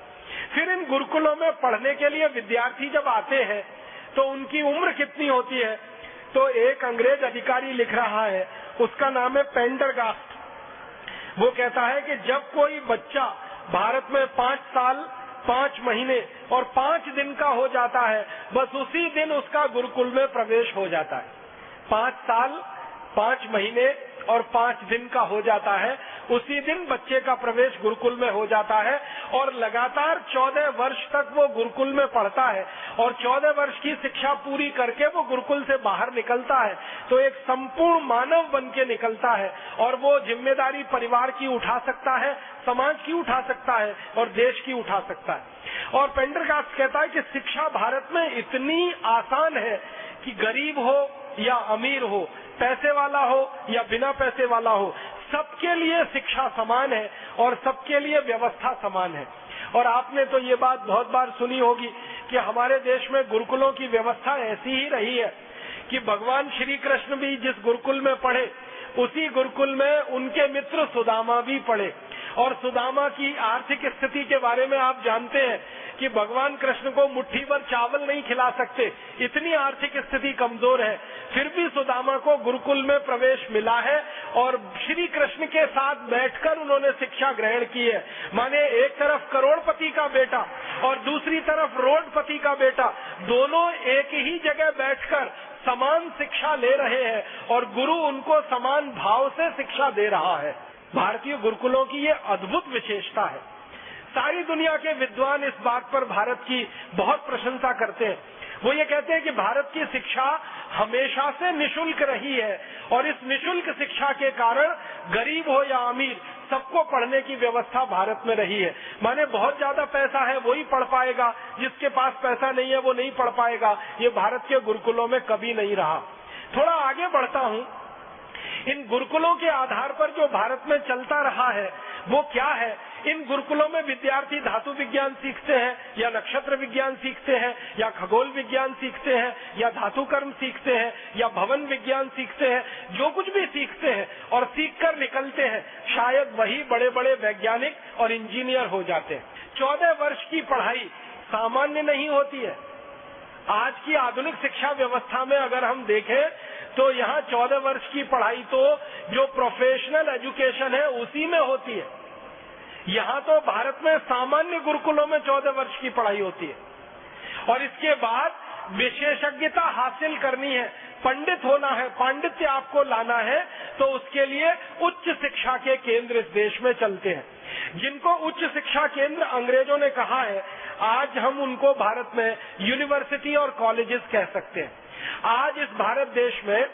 फिर इन गुरुकुलों में पढ़ने के लिए विद्यार्थी जब आते हैं तो उनकी उम्र कितनी होती है? तो एक अंग्रेज अधिकारी लिख रहा है, उसका नाम है पेंडरगास्ट। वो कहता है कि जब कोई बच्चा भारत में 5 साल 5 महीने और 5 दिन का हो जाता है, बस उसी दिन उसका गुरुकुल में प्रवेश हो जाता है। 5 साल 5 महीने और 5 दिन का हो जाता है, उसी दिन बच्चे का प्रवेश गुरुकुल में हो जाता है और लगातार 14 वर्ष तक वो गुरुकुल में पढ़ता है और 14 वर्ष की शिक्षा पूरी करके वो गुरुकुल से बाहर निकलता है तो एक संपूर्ण मानव बन के निकलता है और वो जिम्मेदारी परिवार की उठा सकता है, समाज की उठा सकता है और देश की उठा सकता है। और पेंडरगास्ट कहता है कि शिक्षा भारत में इतनी आसान है कि गरीब हो या अमीर हो, पैसे वाला हो या बिना पैसे वाला हो, सबके लिए शिक्षा समान है और सबके लिए व्यवस्था समान है। और आपने तो ये बात बहुत बार सुनी होगी कि हमारे देश में गुरुकुलों की व्यवस्था ऐसी ही रही है कि भगवान श्री कृष्ण भी जिस गुरुकुल में पढ़े उसी गुरुकुल में उनके मित्र सुदामा भी पढ़े। और सुदामा की आर्थिक स्थिति के बारे में आप जानते हैं कि भगवान कृष्ण को मुट्ठी भर चावल नहीं खिला सकते, इतनी आर्थिक स्थिति कमजोर है, फिर भी सुदामा को गुरुकुल में प्रवेश मिला है और श्री कृष्ण के साथ बैठकर उन्होंने शिक्षा ग्रहण की है। माने एक तरफ करोड़पति का बेटा और दूसरी तरफ रोडपति का बेटा, दोनों एक ही जगह बैठकर समान शिक्षा ले रहे हैं और गुरु उनको समान भाव से शिक्षा दे रहा है। भारतीय गुरुकुलों की ये अद्भुत विशेषता है। सारी दुनिया के विद्वान इस बात पर भारत की बहुत प्रशंसा करते हैं। वो ये कहते हैं कि भारत की शिक्षा हमेशा से निशुल्क रही है और इस निशुल्क शिक्षा के कारण गरीब हो या अमीर सबको पढ़ने की व्यवस्था भारत में रही है। माने बहुत ज्यादा पैसा है वही पढ़ पाएगा, जिसके पास पैसा नहीं है वो नहीं पढ़ पाएगा। ये भारत के गुरुकुलों में कभी नहीं रहा। थोड़ा आगे बढ़ता हूँ, इन गुरुकुलों के आधार पर जो भारत में चलता रहा है वो क्या है? इन गुरुकुलों में विद्यार्थी धातु विज्ञान सीखते हैं या नक्षत्र विज्ञान सीखते हैं या खगोल विज्ञान सीखते हैं या धातु कर्म सीखते हैं या भवन विज्ञान सीखते हैं, जो कुछ भी सीखते हैं और सीखकर निकलते हैं, शायद वही बड़े बड़े वैज्ञानिक और इंजीनियर हो जाते हैं। 14 वर्ष की पढ़ाई सामान्य नहीं होती है। आज की आधुनिक शिक्षा व्यवस्था में अगर हम देखें तो यहाँ 14 वर्ष की पढ़ाई तो जो प्रोफेशनल एजुकेशन है उसी में होती है। यहाँ तो भारत में सामान्य गुरुकुलों में 14 वर्ष की पढ़ाई होती है और इसके बाद विशेषज्ञता हासिल करनी है, पंडित होना है, पांडित्य आपको लाना है, तो उसके लिए उच्च शिक्षा के केंद्र इस देश में चलते हैं। जिनको उच्च शिक्षा केंद्र अंग्रेजों ने कहा है, आज हम उनको भारत में यूनिवर्सिटी और कॉलेजेस कह सकते हैं। आज इस भारत देश में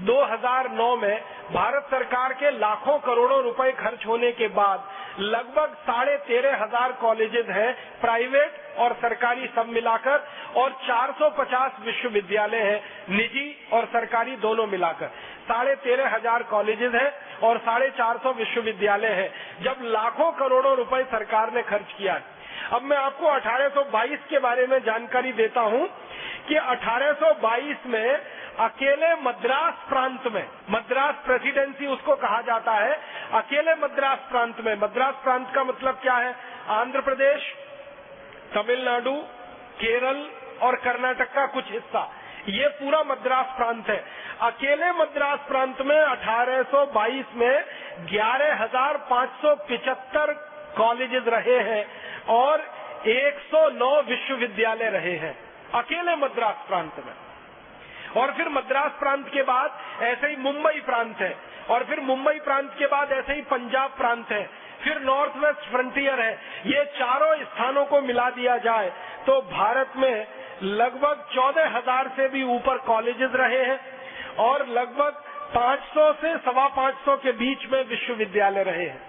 2009 में भारत सरकार के लाखों करोड़ों रुपए खर्च होने के बाद लगभग 13,500 कॉलेजेस हैं, प्राइवेट और सरकारी सब मिलाकर, और 450 विश्वविद्यालय हैं, निजी और सरकारी दोनों मिलाकर। 13,500 कॉलेजेस हैं और 450 विश्वविद्यालय हैं, जब लाखों करोड़ों रुपए सरकार ने खर्च किया है। अब मैं आपको 1822 के बारे में जानकारी देता हूं कि 1822 में अकेले मद्रास प्रांत में, मद्रास प्रेसिडेंसी उसको कहा जाता है, अकेले मद्रास प्रांत में, मद्रास प्रांत का मतलब क्या है? आंध्र प्रदेश, तमिलनाडु, केरल और कर्नाटक का कुछ हिस्सा, ये पूरा मद्रास प्रांत है। अकेले मद्रास प्रांत में 1822 में 11,575 कॉलेजेस रहे हैं और 109 विश्वविद्यालय रहे हैं अकेले मद्रास प्रांत में। और फिर मद्रास प्रांत के बाद ऐसे ही मुंबई प्रांत है और फिर मुंबई प्रांत के बाद ऐसे ही पंजाब प्रांत है, फिर नॉर्थ वेस्ट फ्रंटियर है। ये चारों स्थानों को मिला दिया जाए तो भारत में लगभग 14,000 से भी ऊपर कॉलेजेस रहे हैं और लगभग 500 से 525 के बीच में विश्वविद्यालय रहे हैं।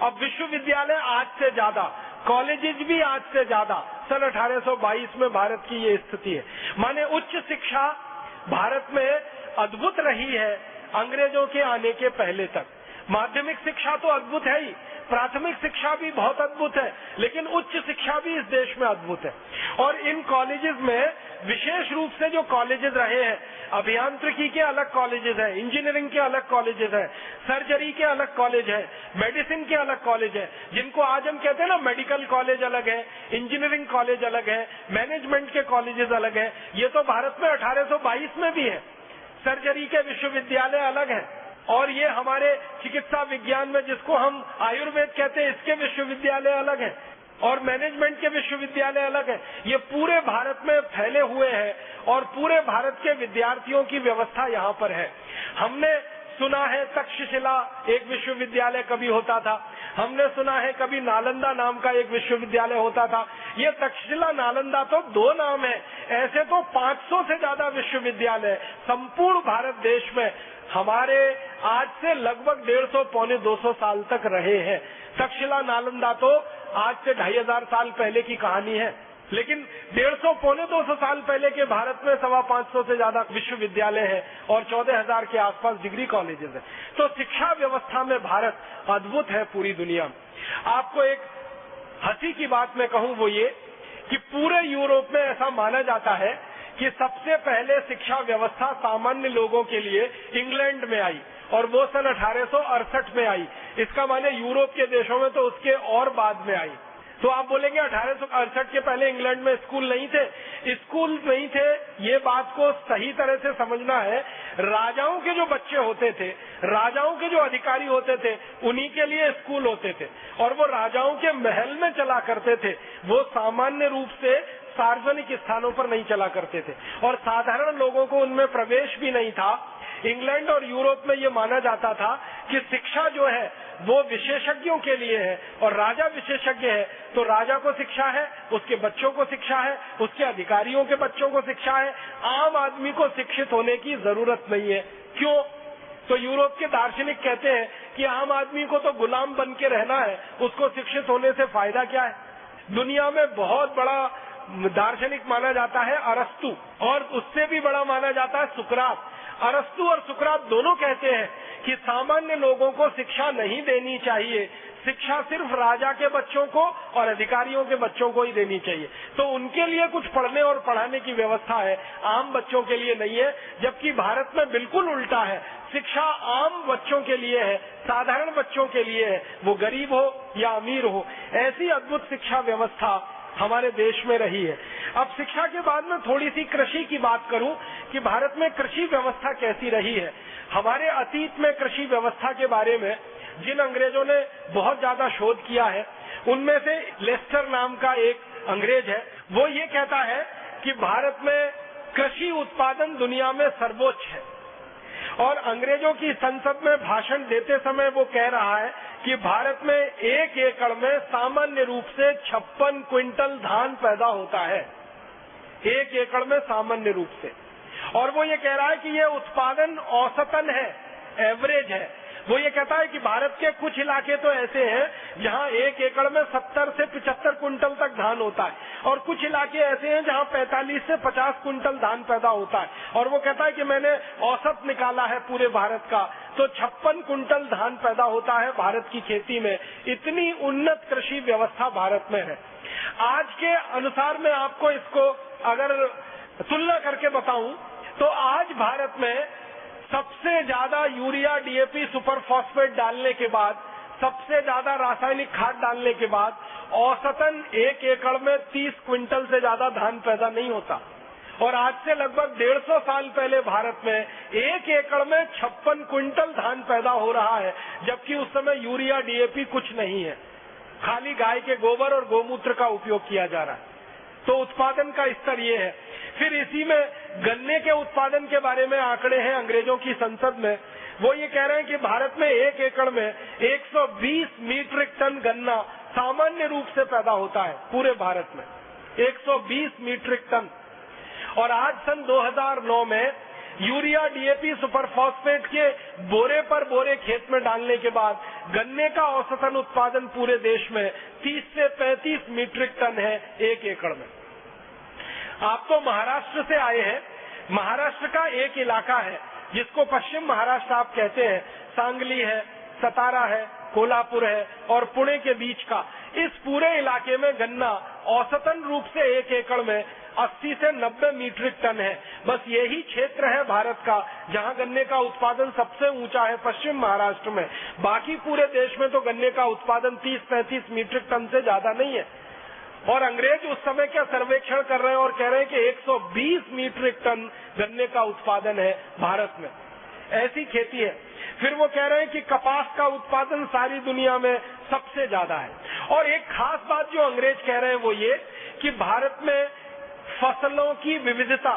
अब विश्वविद्यालय आज से ज्यादा, कॉलेजेस भी आज से ज्यादा, सन 1822 में भारत की ये स्थिति है। माने उच्च शिक्षा भारत में अद्भुत रही है अंग्रेजों के आने के पहले तक। माध्यमिक शिक्षा तो अद्भुत है ही, प्राथमिक शिक्षा भी बहुत अद्भुत है, लेकिन उच्च शिक्षा भी इस देश में अद्भुत है। और इन कॉलेजेस में विशेष रूप से जो कॉलेजेस रहे हैं, अभियांत्रिकी के अलग कॉलेजेस हैं, इंजीनियरिंग के अलग कॉलेजेस हैं, सर्जरी के अलग कॉलेज है, मेडिसिन के अलग कॉलेज है, जिनको आज हम कहते हैं ना मेडिकल कॉलेज अलग है, इंजीनियरिंग कॉलेज अलग है, मैनेजमेंट के कॉलेजेस अलग है। ये तो भारत में 1822 में भी है। सर्जरी के विश्वविद्यालय अलग है, और ये हमारे चिकित्सा विज्ञान में जिसको हम आयुर्वेद कहते हैं, इसके विश्वविद्यालय अलग है, और मैनेजमेंट के विश्वविद्यालय अलग है। ये पूरे भारत में फैले हुए हैं और पूरे भारत के विद्यार्थियों की व्यवस्था यहाँ पर है। हमने सुना है तक्षशिला एक विश्वविद्यालय कभी होता था, हमने सुना है कभी नालंदा नाम का एक विश्वविद्यालय होता था। ये तक्षशिला नालंदा तो दो नाम है, ऐसे तो 500 से ज्यादा विश्वविद्यालय संपूर्ण भारत देश में हमारे आज से लगभग 150 पौने 200 साल तक रहे हैं। तक्षशिला नालंदा तो आज से 2500 साल पहले की कहानी है, लेकिन 150 पौने 200 साल पहले के भारत में 550 से ज्यादा विश्वविद्यालय है और 14,000 के आसपास डिग्री कॉलेजेस है। तो शिक्षा व्यवस्था में भारत अद्भुत है पूरी दुनिया में। आपको एक हंसी की बात मैं कहूं, वो ये कि पूरे यूरोप में ऐसा माना जाता है कि सबसे पहले शिक्षा व्यवस्था सामान्य लोगों के लिए इंग्लैंड में आई, और वो सन 1868 में आई। इसका माने यूरोप के देशों में तो उसके और बाद में आई। तो आप बोलेंगे 1868 के पहले इंग्लैंड में स्कूल नहीं थे? स्कूल नहीं थे, ये बात को सही तरह से समझना है। राजाओं के जो बच्चे होते थे, राजाओं के जो अधिकारी होते थे, उन्हीं के लिए स्कूल होते थे, और वो राजाओं के महल में चला करते थे। वो सामान्य रूप से सार्वजनिक स्थानों पर नहीं चला करते थे, और साधारण लोगों को उनमें प्रवेश भी नहीं था। इंग्लैंड और यूरोप में ये माना जाता था कि शिक्षा जो है वो विशेषज्ञों के लिए है, और राजा विशेषज्ञ है तो राजा को शिक्षा है, उसके बच्चों को शिक्षा है, उसके अधिकारियों के बच्चों को शिक्षा है। आम आदमी को शिक्षित होने की जरूरत नहीं है। क्यों? तो यूरोप के दार्शनिक कहते हैं कि आम आदमी को तो गुलाम बन के रहना है, उसको शिक्षित होने से फायदा क्या है। दुनिया में बहुत बड़ा दार्शनिक माना जाता है अरस्तु, और उससे भी बड़ा माना जाता है सुकरात। अरस्तु और सुकरात दोनों कहते हैं कि सामान्य लोगों को शिक्षा नहीं देनी चाहिए, शिक्षा सिर्फ राजा के बच्चों को और अधिकारियों के बच्चों को ही देनी चाहिए। तो उनके लिए कुछ पढ़ने और पढ़ाने की व्यवस्था है, आम बच्चों के लिए नहीं है। जबकि भारत में बिल्कुल उल्टा है, शिक्षा आम बच्चों के लिए है, साधारण बच्चों के लिए है, वो गरीब हो या अमीर हो। ऐसी अद्भुत शिक्षा व्यवस्था हमारे देश में रही है। अब शिक्षा के बाद में थोड़ी सी कृषि की बात करूं कि भारत में कृषि व्यवस्था कैसी रही है। हमारे अतीत में कृषि व्यवस्था के बारे में जिन अंग्रेजों ने बहुत ज्यादा शोध किया है, उनमें से लेस्टर नाम का एक अंग्रेज है। वो ये कहता है कि भारत में कृषि उत्पादन दुनिया में सर्वोच्च है, और अंग्रेजों की संसद में भाषण देते समय वो कह रहा है कि भारत में 1 एकड़ में सामान्य रूप से 56 क्विंटल धान पैदा होता है, 1 एकड़ में सामान्य रूप से। और वो ये कह रहा है कि ये उत्पादन औसतन है, एवरेज है। वो ये कहता है कि भारत के कुछ इलाके तो ऐसे हैं जहां 1 एकड़ में 70 से 75 कुंटल तक धान होता है, और कुछ इलाके ऐसे हैं जहां 45 से 50 कुंटल धान पैदा होता है। और वो कहता है कि मैंने औसत निकाला है पूरे भारत का, तो 56 कुंटल धान पैदा होता है भारत की खेती में। इतनी उन्नत कृषि व्यवस्था भारत में है। आज के अनुसार मैं आपको इसको अगर तुलना करके बताऊं तो आज भारत में सबसे ज्यादा यूरिया, डीएपी, सुपर फॉस्फेट डालने के बाद, सबसे ज्यादा रासायनिक खाद डालने के बाद औसतन 1 एकड़ में 30 क्विंटल से ज्यादा धान पैदा नहीं होता। और आज से लगभग 150 साल पहले भारत में 1 एकड़ में 56 क्विंटल धान पैदा हो रहा है, जबकि उस समय यूरिया, डीएपी कुछ नहीं है, खाली गाय के गोबर और गोमूत्र का उपयोग किया जा रहा है। तो उत्पादन का स्तर ये है। फिर इसी में गन्ने के उत्पादन के बारे में आंकड़े हैं अंग्रेजों की संसद में। वो ये कह रहे हैं कि भारत में 1 एकड़ में 120 मीट्रिक टन गन्ना सामान्य रूप से पैदा होता है पूरे भारत में, 120 मीट्रिक टन। और आज सन 2009 में यूरिया, डीएपी, सुपर फॉस्फेट के बोरे पर बोरे खेत में डालने के बाद गन्ने का औसतन उत्पादन पूरे देश में 30 से 35 मीट्रिक टन है 1 एकड़ में। आप तो महाराष्ट्र से आए हैं। महाराष्ट्र का एक इलाका है जिसको पश्चिम महाराष्ट्र आप कहते हैं, सांगली है, सतारा है, कोल्हापुर है और पुणे के बीच का इस पूरे इलाके में गन्ना औसतन रूप से 1 एकड़ में 80 से 90 मीट्रिक टन है। बस यही क्षेत्र है भारत का जहां गन्ने का उत्पादन सबसे ऊंचा है, पश्चिम महाराष्ट्र में। बाकी पूरे देश में तो गन्ने का उत्पादन 30-35 मीट्रिक टन से ज्यादा नहीं है। और अंग्रेज उस समय क्या सर्वेक्षण कर रहे हैं और कह रहे हैं कि 120 मीट्रिक टन गन्ने का उत्पादन है भारत में। ऐसी खेती है। फिर वो कह रहे हैं कि कपास का उत्पादन सारी दुनिया में सबसे ज्यादा है। और एक खास बात जो अंग्रेज कह रहे हैं वो ये कि भारत में फसलों की विविधता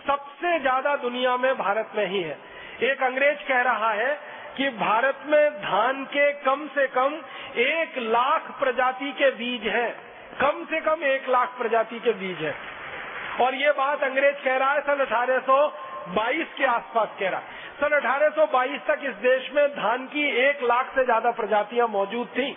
सबसे ज्यादा दुनिया में भारत में ही है। एक अंग्रेज कह रहा है कि भारत में धान के कम से कम 1 लाख प्रजाति के बीज हैं, कम से कम 1 लाख प्रजाति के बीज है। और ये बात अंग्रेज कह रहा है सन 1822 के आसपास कह रहा है। सन 1822 तक इस देश में धान की 1 लाख से ज्यादा प्रजातियां मौजूद थी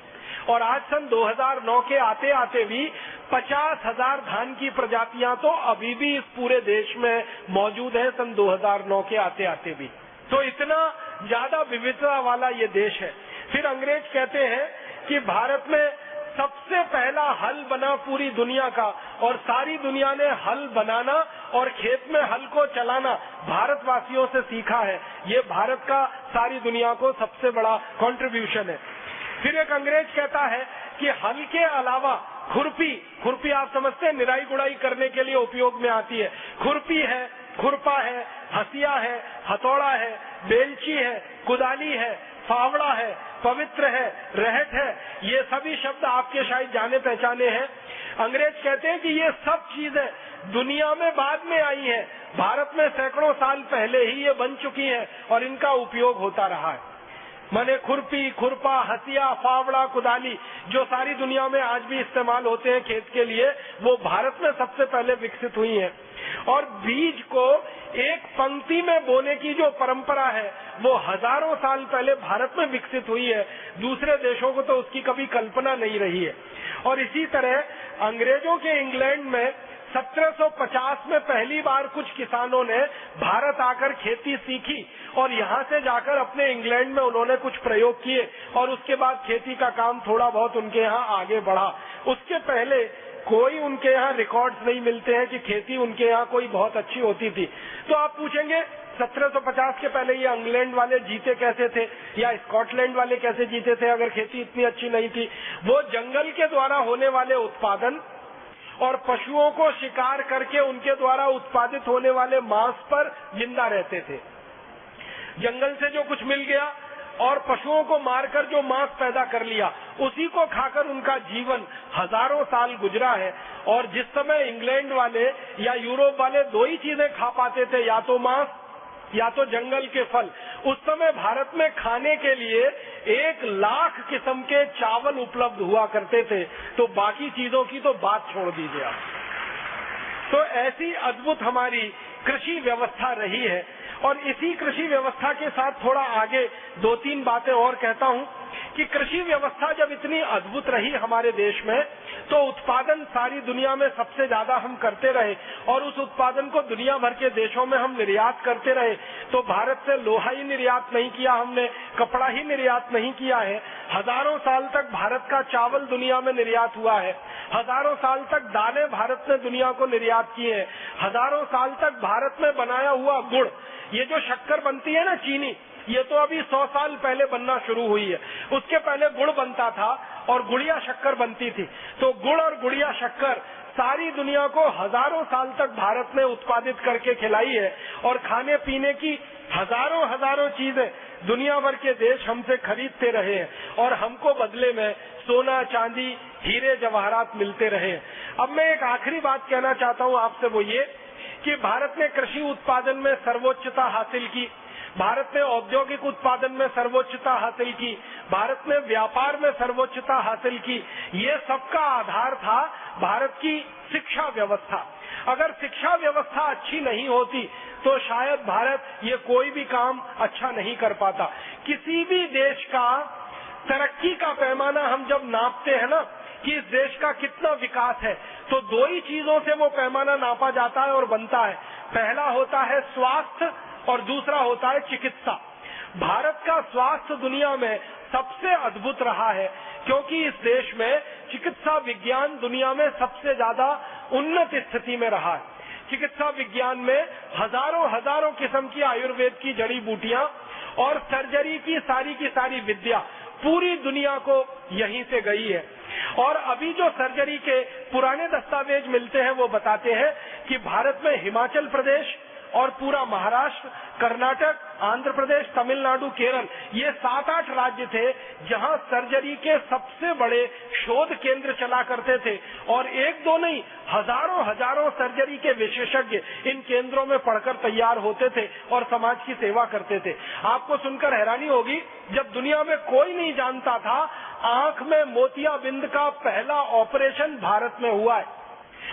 और आज सन 2009 के आते आते भी 50,000 धान की प्रजातियां तो अभी भी इस पूरे देश में मौजूद है, सन 2009 के आते आते भी। तो इतना ज्यादा विविधता वाला ये देश है। फिर अंग्रेज कहते हैं कि भारत में सबसे पहला हल बना पूरी दुनिया का और सारी दुनिया ने हल बनाना और खेत में हल को चलाना भारतवासियों से सीखा है। ये भारत का सारी दुनिया को सबसे बड़ा कंट्रीब्यूशन है। फिर एक अंग्रेज कहता है कि हल के अलावा खुरपी आप समझते हैं निराई गुड़ाई करने के लिए उपयोग में आती है। खुरपी है, खुरपा है, हसिया है, हथौड़ा है, बेलची है, कुदाली है, फावड़ा है, पवित्र है, रहट है, ये सभी शब्द आपके शायद जाने पहचाने हैं। अंग्रेज कहते हैं कि ये सब चीजें दुनिया में बाद में आई हैं, भारत में सैकड़ों साल पहले ही ये बन चुकी हैं और इनका उपयोग होता रहा है। माने खुरपी, खुरपा, हसिया, फावड़ा, कुदाली जो सारी दुनिया में आज भी इस्तेमाल होते हैं खेत के लिए, वो भारत में सबसे पहले विकसित हुई हैं। और बीज को एक पंक्ति में बोने की जो परंपरा है वो हजारों साल पहले भारत में विकसित हुई है। दूसरे देशों को तो उसकी कभी कल्पना नहीं रही है। और इसी तरह अंग्रेजों के इंग्लैंड में 1750 में पहली बार कुछ किसानों ने भारत आकर खेती सीखी और यहाँ से जाकर अपने इंग्लैंड में उन्होंने कुछ प्रयोग किए और उसके बाद खेती का काम थोड़ा बहुत उनके यहाँ आगे बढ़ा। उसके पहले कोई उनके यहाँ रिकॉर्ड्स नहीं मिलते हैं कि खेती उनके यहाँ कोई बहुत अच्छी होती थी। तो आप पूछेंगे 1750 के पहले ये इंग्लैंड वाले जीते कैसे थे या स्कॉटलैंड वाले कैसे जीते थे अगर खेती इतनी अच्छी नहीं थी। वो जंगल के द्वारा होने वाले उत्पादन और पशुओं को शिकार करके उनके द्वारा उत्पादित होने वाले मांस पर जिंदा रहते थे। जंगल से जो कुछ मिल गया और पशुओं को मारकर जो मांस पैदा कर लिया उसी को खाकर उनका जीवन हजारों साल गुजरा है। और जिस समय इंग्लैंड वाले या यूरोप वाले 2 ही चीजें खा पाते थे, या तो मांस या तो जंगल के फल, उस समय भारत में खाने के लिए 1 लाख किस्म के चावल उपलब्ध हुआ करते थे। तो बाकी चीजों की तो बात छोड़ दीजिए आप। तो ऐसी अद्भुत हमारी कृषि व्यवस्था रही है। और इसी कृषि व्यवस्था के साथ थोड़ा आगे 2-3 बातें और कहता हूं कि कृषि व्यवस्था जब इतनी अद्भुत रही हमारे देश में तो उत्पादन सारी दुनिया में सबसे ज्यादा हम करते रहे और उस उत्पादन को दुनिया भर के देशों में हम निर्यात करते रहे। तो भारत से लोहा ही निर्यात नहीं किया हमने, कपड़ा ही निर्यात नहीं किया है। हजारों साल तक भारत का चावल दुनिया में निर्यात हुआ है। हजारों साल तक दालें भारत ने दुनिया को निर्यात की है। हजारों साल तक भारत में बनाया हुआ गुड़, ये जो शक्कर बनती है ना चीनी, ये तो अभी 100 साल पहले बनना शुरू हुई है। उसके पहले गुड़ बनता था और गुड़िया शक्कर बनती थी। तो गुड़ और गुड़िया शक्कर सारी दुनिया को हजारों साल तक भारत ने उत्पादित करके खिलाई है। और खाने पीने की हजारों चीजें दुनिया भर के देश हमसे खरीदते रहे हैं और हमको बदले में सोना, चांदी, हीरे, जवाहरात मिलते रहे। अब मैं एक आखिरी बात कहना चाहता हूँ आपसे, वो ये कि भारत ने कृषि उत्पादन में सर्वोच्चता हासिल की, भारत ने औद्योगिक उत्पादन में सर्वोच्चता हासिल की, भारत ने व्यापार में सर्वोच्चता हासिल की। ये सबका आधार था भारत की शिक्षा व्यवस्था। अगर शिक्षा व्यवस्था अच्छी नहीं होती तो शायद भारत ये कोई भी काम अच्छा नहीं कर पाता। किसी भी देश का तरक्की का पैमाना हम जब नापते हैं ना कि इस देश का कितना विकास है, तो दो ही चीजों से वो पैमाना नापा जाता है और बनता है। पहला होता है स्वास्थ्य और दूसरा होता है चिकित्सा। भारत का स्वास्थ्य दुनिया में सबसे अद्भुत रहा है क्योंकि इस देश में चिकित्सा विज्ञान दुनिया में सबसे ज्यादा उन्नत स्थिति में रहा है। चिकित्सा विज्ञान में हजारों किस्म की आयुर्वेद की जड़ी बूटियां और सर्जरी की सारी विद्या पूरी दुनिया को यहीं से गई है। और अभी जो सर्जरी के पुराने दस्तावेज मिलते हैं वो बताते हैं कि भारत में हिमाचल प्रदेश और पूरा महाराष्ट्र, कर्नाटक, आंध्र प्रदेश, तमिलनाडु, केरल, ये 7-8 राज्य थे जहां सर्जरी के सबसे बड़े शोध केंद्र चला करते थे। और एक दो नहीं, हजारों सर्जरी के विशेषज्ञ इन केंद्रों में पढ़कर तैयार होते थे और समाज की सेवा करते थे। आपको सुनकर हैरानी होगी, जब दुनिया में कोई नहीं जानता था, आंख में मोतियाबिंद का पहला ऑपरेशन भारत में हुआ है।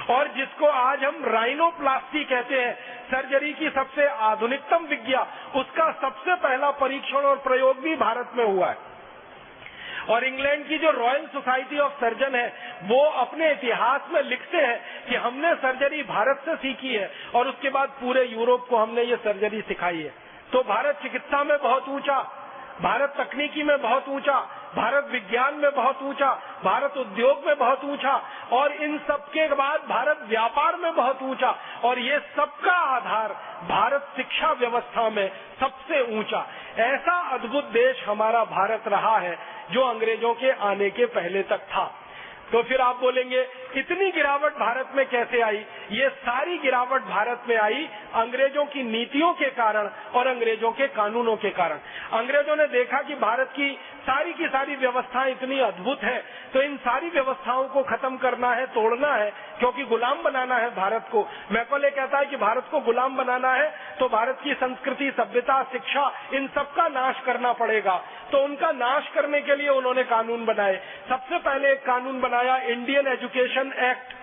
और जिसको आज हम राइनोप्लास्टी कहते हैं, सर्जरी की सबसे आधुनिकतम विज्ञा, उसका सबसे पहला परीक्षण और प्रयोग भी भारत में हुआ है। और इंग्लैंड की जो रॉयल सोसाइटी ऑफ सर्जन है, वो अपने इतिहास में लिखते हैं कि हमने सर्जरी भारत से सीखी है और उसके बाद पूरे यूरोप को हमने ये सर्जरी सिखाई है। तो भारत चिकित्सा में बहुत ऊंचा, भारत तकनीकी में बहुत ऊंचा, भारत विज्ञान में बहुत ऊंचा, भारत उद्योग में बहुत ऊंचा, और इन सब के बाद भारत व्यापार में बहुत ऊंचा, और ये सबका आधार भारत शिक्षा व्यवस्था में सबसे ऊंचा। ऐसा अद्भुत देश हमारा भारत रहा है जो अंग्रेजों के आने के पहले तक था। तो फिर आप बोलेंगे इतनी गिरावट भारत में कैसे आई? ये सारी गिरावट भारत में आई अंग्रेजों की नीतियों के कारण और अंग्रेजों के कानूनों के कारण। अंग्रेजों ने देखा कि भारत की सारी व्यवस्थाएं इतनी अद्भुत है, तो इन सारी व्यवस्थाओं को खत्म करना है, तोड़ना है, क्योंकि गुलाम बनाना है भारत को। मैकॉले कहता है कि भारत को गुलाम बनाना है तो भारत की संस्कृति, सभ्यता, शिक्षा, इन सबका नाश करना पड़ेगा। तो उनका नाश करने के लिए उन्होंने कानून बनाए। सबसे पहले एक कानून बनाया, इंडियन एजुकेशन एक्ट,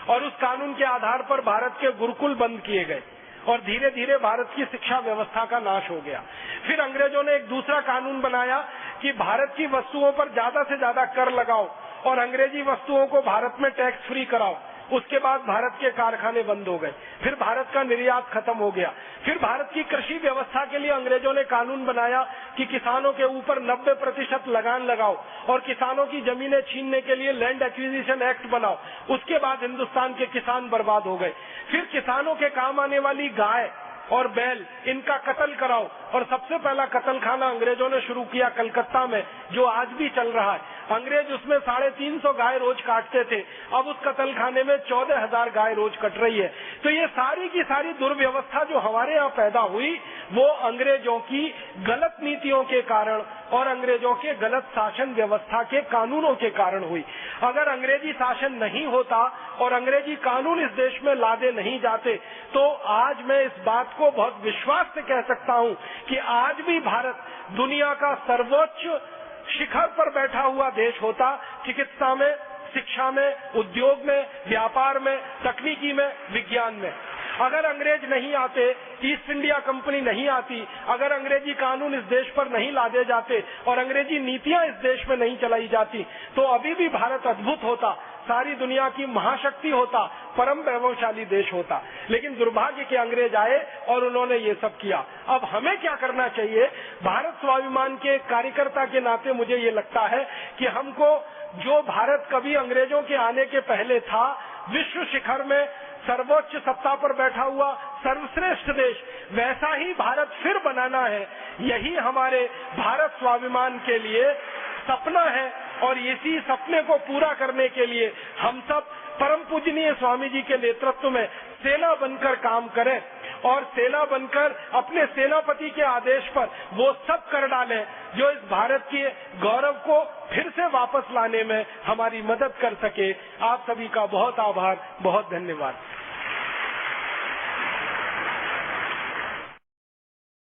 और उस कानून के आधार पर भारत के गुरुकुल बंद किए गए और धीरे धीरे भारत की शिक्षा व्यवस्था का नाश हो गया। फिर अंग्रेजों ने एक दूसरा कानून बनाया कि भारत की वस्तुओं पर ज्यादा से ज्यादा कर लगाओ और अंग्रेजी वस्तुओं को भारत में टैक्स फ्री कराओ। उसके बाद भारत के कारखाने बंद हो गए, फिर भारत का निर्यात खत्म हो गया। फिर भारत की कृषि व्यवस्था के लिए अंग्रेजों ने कानून बनाया कि किसानों के ऊपर 90% लगान लगाओ और किसानों की जमीनें छीनने के लिए लैंड एक्विजिशन एक्ट बनाओ। उसके बाद हिंदुस्तान के किसान बर्बाद हो गए। फिर किसानों के काम आने वाली गाय और बैल, इनका कत्ल कराओ, और सबसे पहला कत्ल खाना अंग्रेजों ने शुरू किया कलकत्ता में, जो आज भी चल रहा है। अंग्रेज उसमें 350 गाय रोज काटते थे, अब उस कत्ल खाने में 14,000 गाय रोज कट रही है। तो ये सारी की सारी दुर्व्यवस्था जो हमारे यहाँ पैदा हुई, वो अंग्रेजों की गलत नीतियों के कारण और अंग्रेजों के गलत शासन व्यवस्था के कानूनों के कारण हुई। अगर अंग्रेजी शासन नहीं होता और अंग्रेजी कानून इस देश में लादे नहीं जाते, तो आज मैं इस बात को बहुत विश्वास से कह सकता हूँ कि आज भी भारत दुनिया का सर्वोच्च शिखर पर बैठा हुआ देश होता, चिकित्सा में, शिक्षा में, उद्योग में, व्यापार में, तकनीकी में, विज्ञान में। अगर अंग्रेज नहीं आते, ईस्ट इंडिया कंपनी नहीं आती, अगर अंग्रेजी कानून इस देश पर नहीं लादे जाते और अंग्रेजी नीतियां इस देश में नहीं चलाई जाती, तो अभी भी भारत अद्भुत होता, सारी दुनिया की महाशक्ति होता, परम वैभवशाली देश होता। लेकिन दुर्भाग्य के अंग्रेज आए और उन्होंने ये सब किया। अब हमें क्या करना चाहिए? भारत स्वाभिमान के कार्यकर्ता के नाते मुझे ये लगता है कि हमको, जो भारत कभी अंग्रेजों के आने के पहले था, विश्व शिखर में सर्वोच्च सत्ता पर बैठा हुआ सर्वश्रेष्ठ देश, वैसा ही भारत फिर बनाना है। यही हमारे भारत स्वाभिमान के लिए सपना है, और इसी सपने को पूरा करने के लिए हम सब परम पूजनीय स्वामी जी के नेतृत्व में सेना बनकर काम करें, और सेना बनकर अपने सेनापति के आदेश पर वो सब कर डालें जो इस भारत के गौरव को फिर से वापस लाने में हमारी मदद कर सके। आप सभी का बहुत आभार, बहुत धन्यवाद।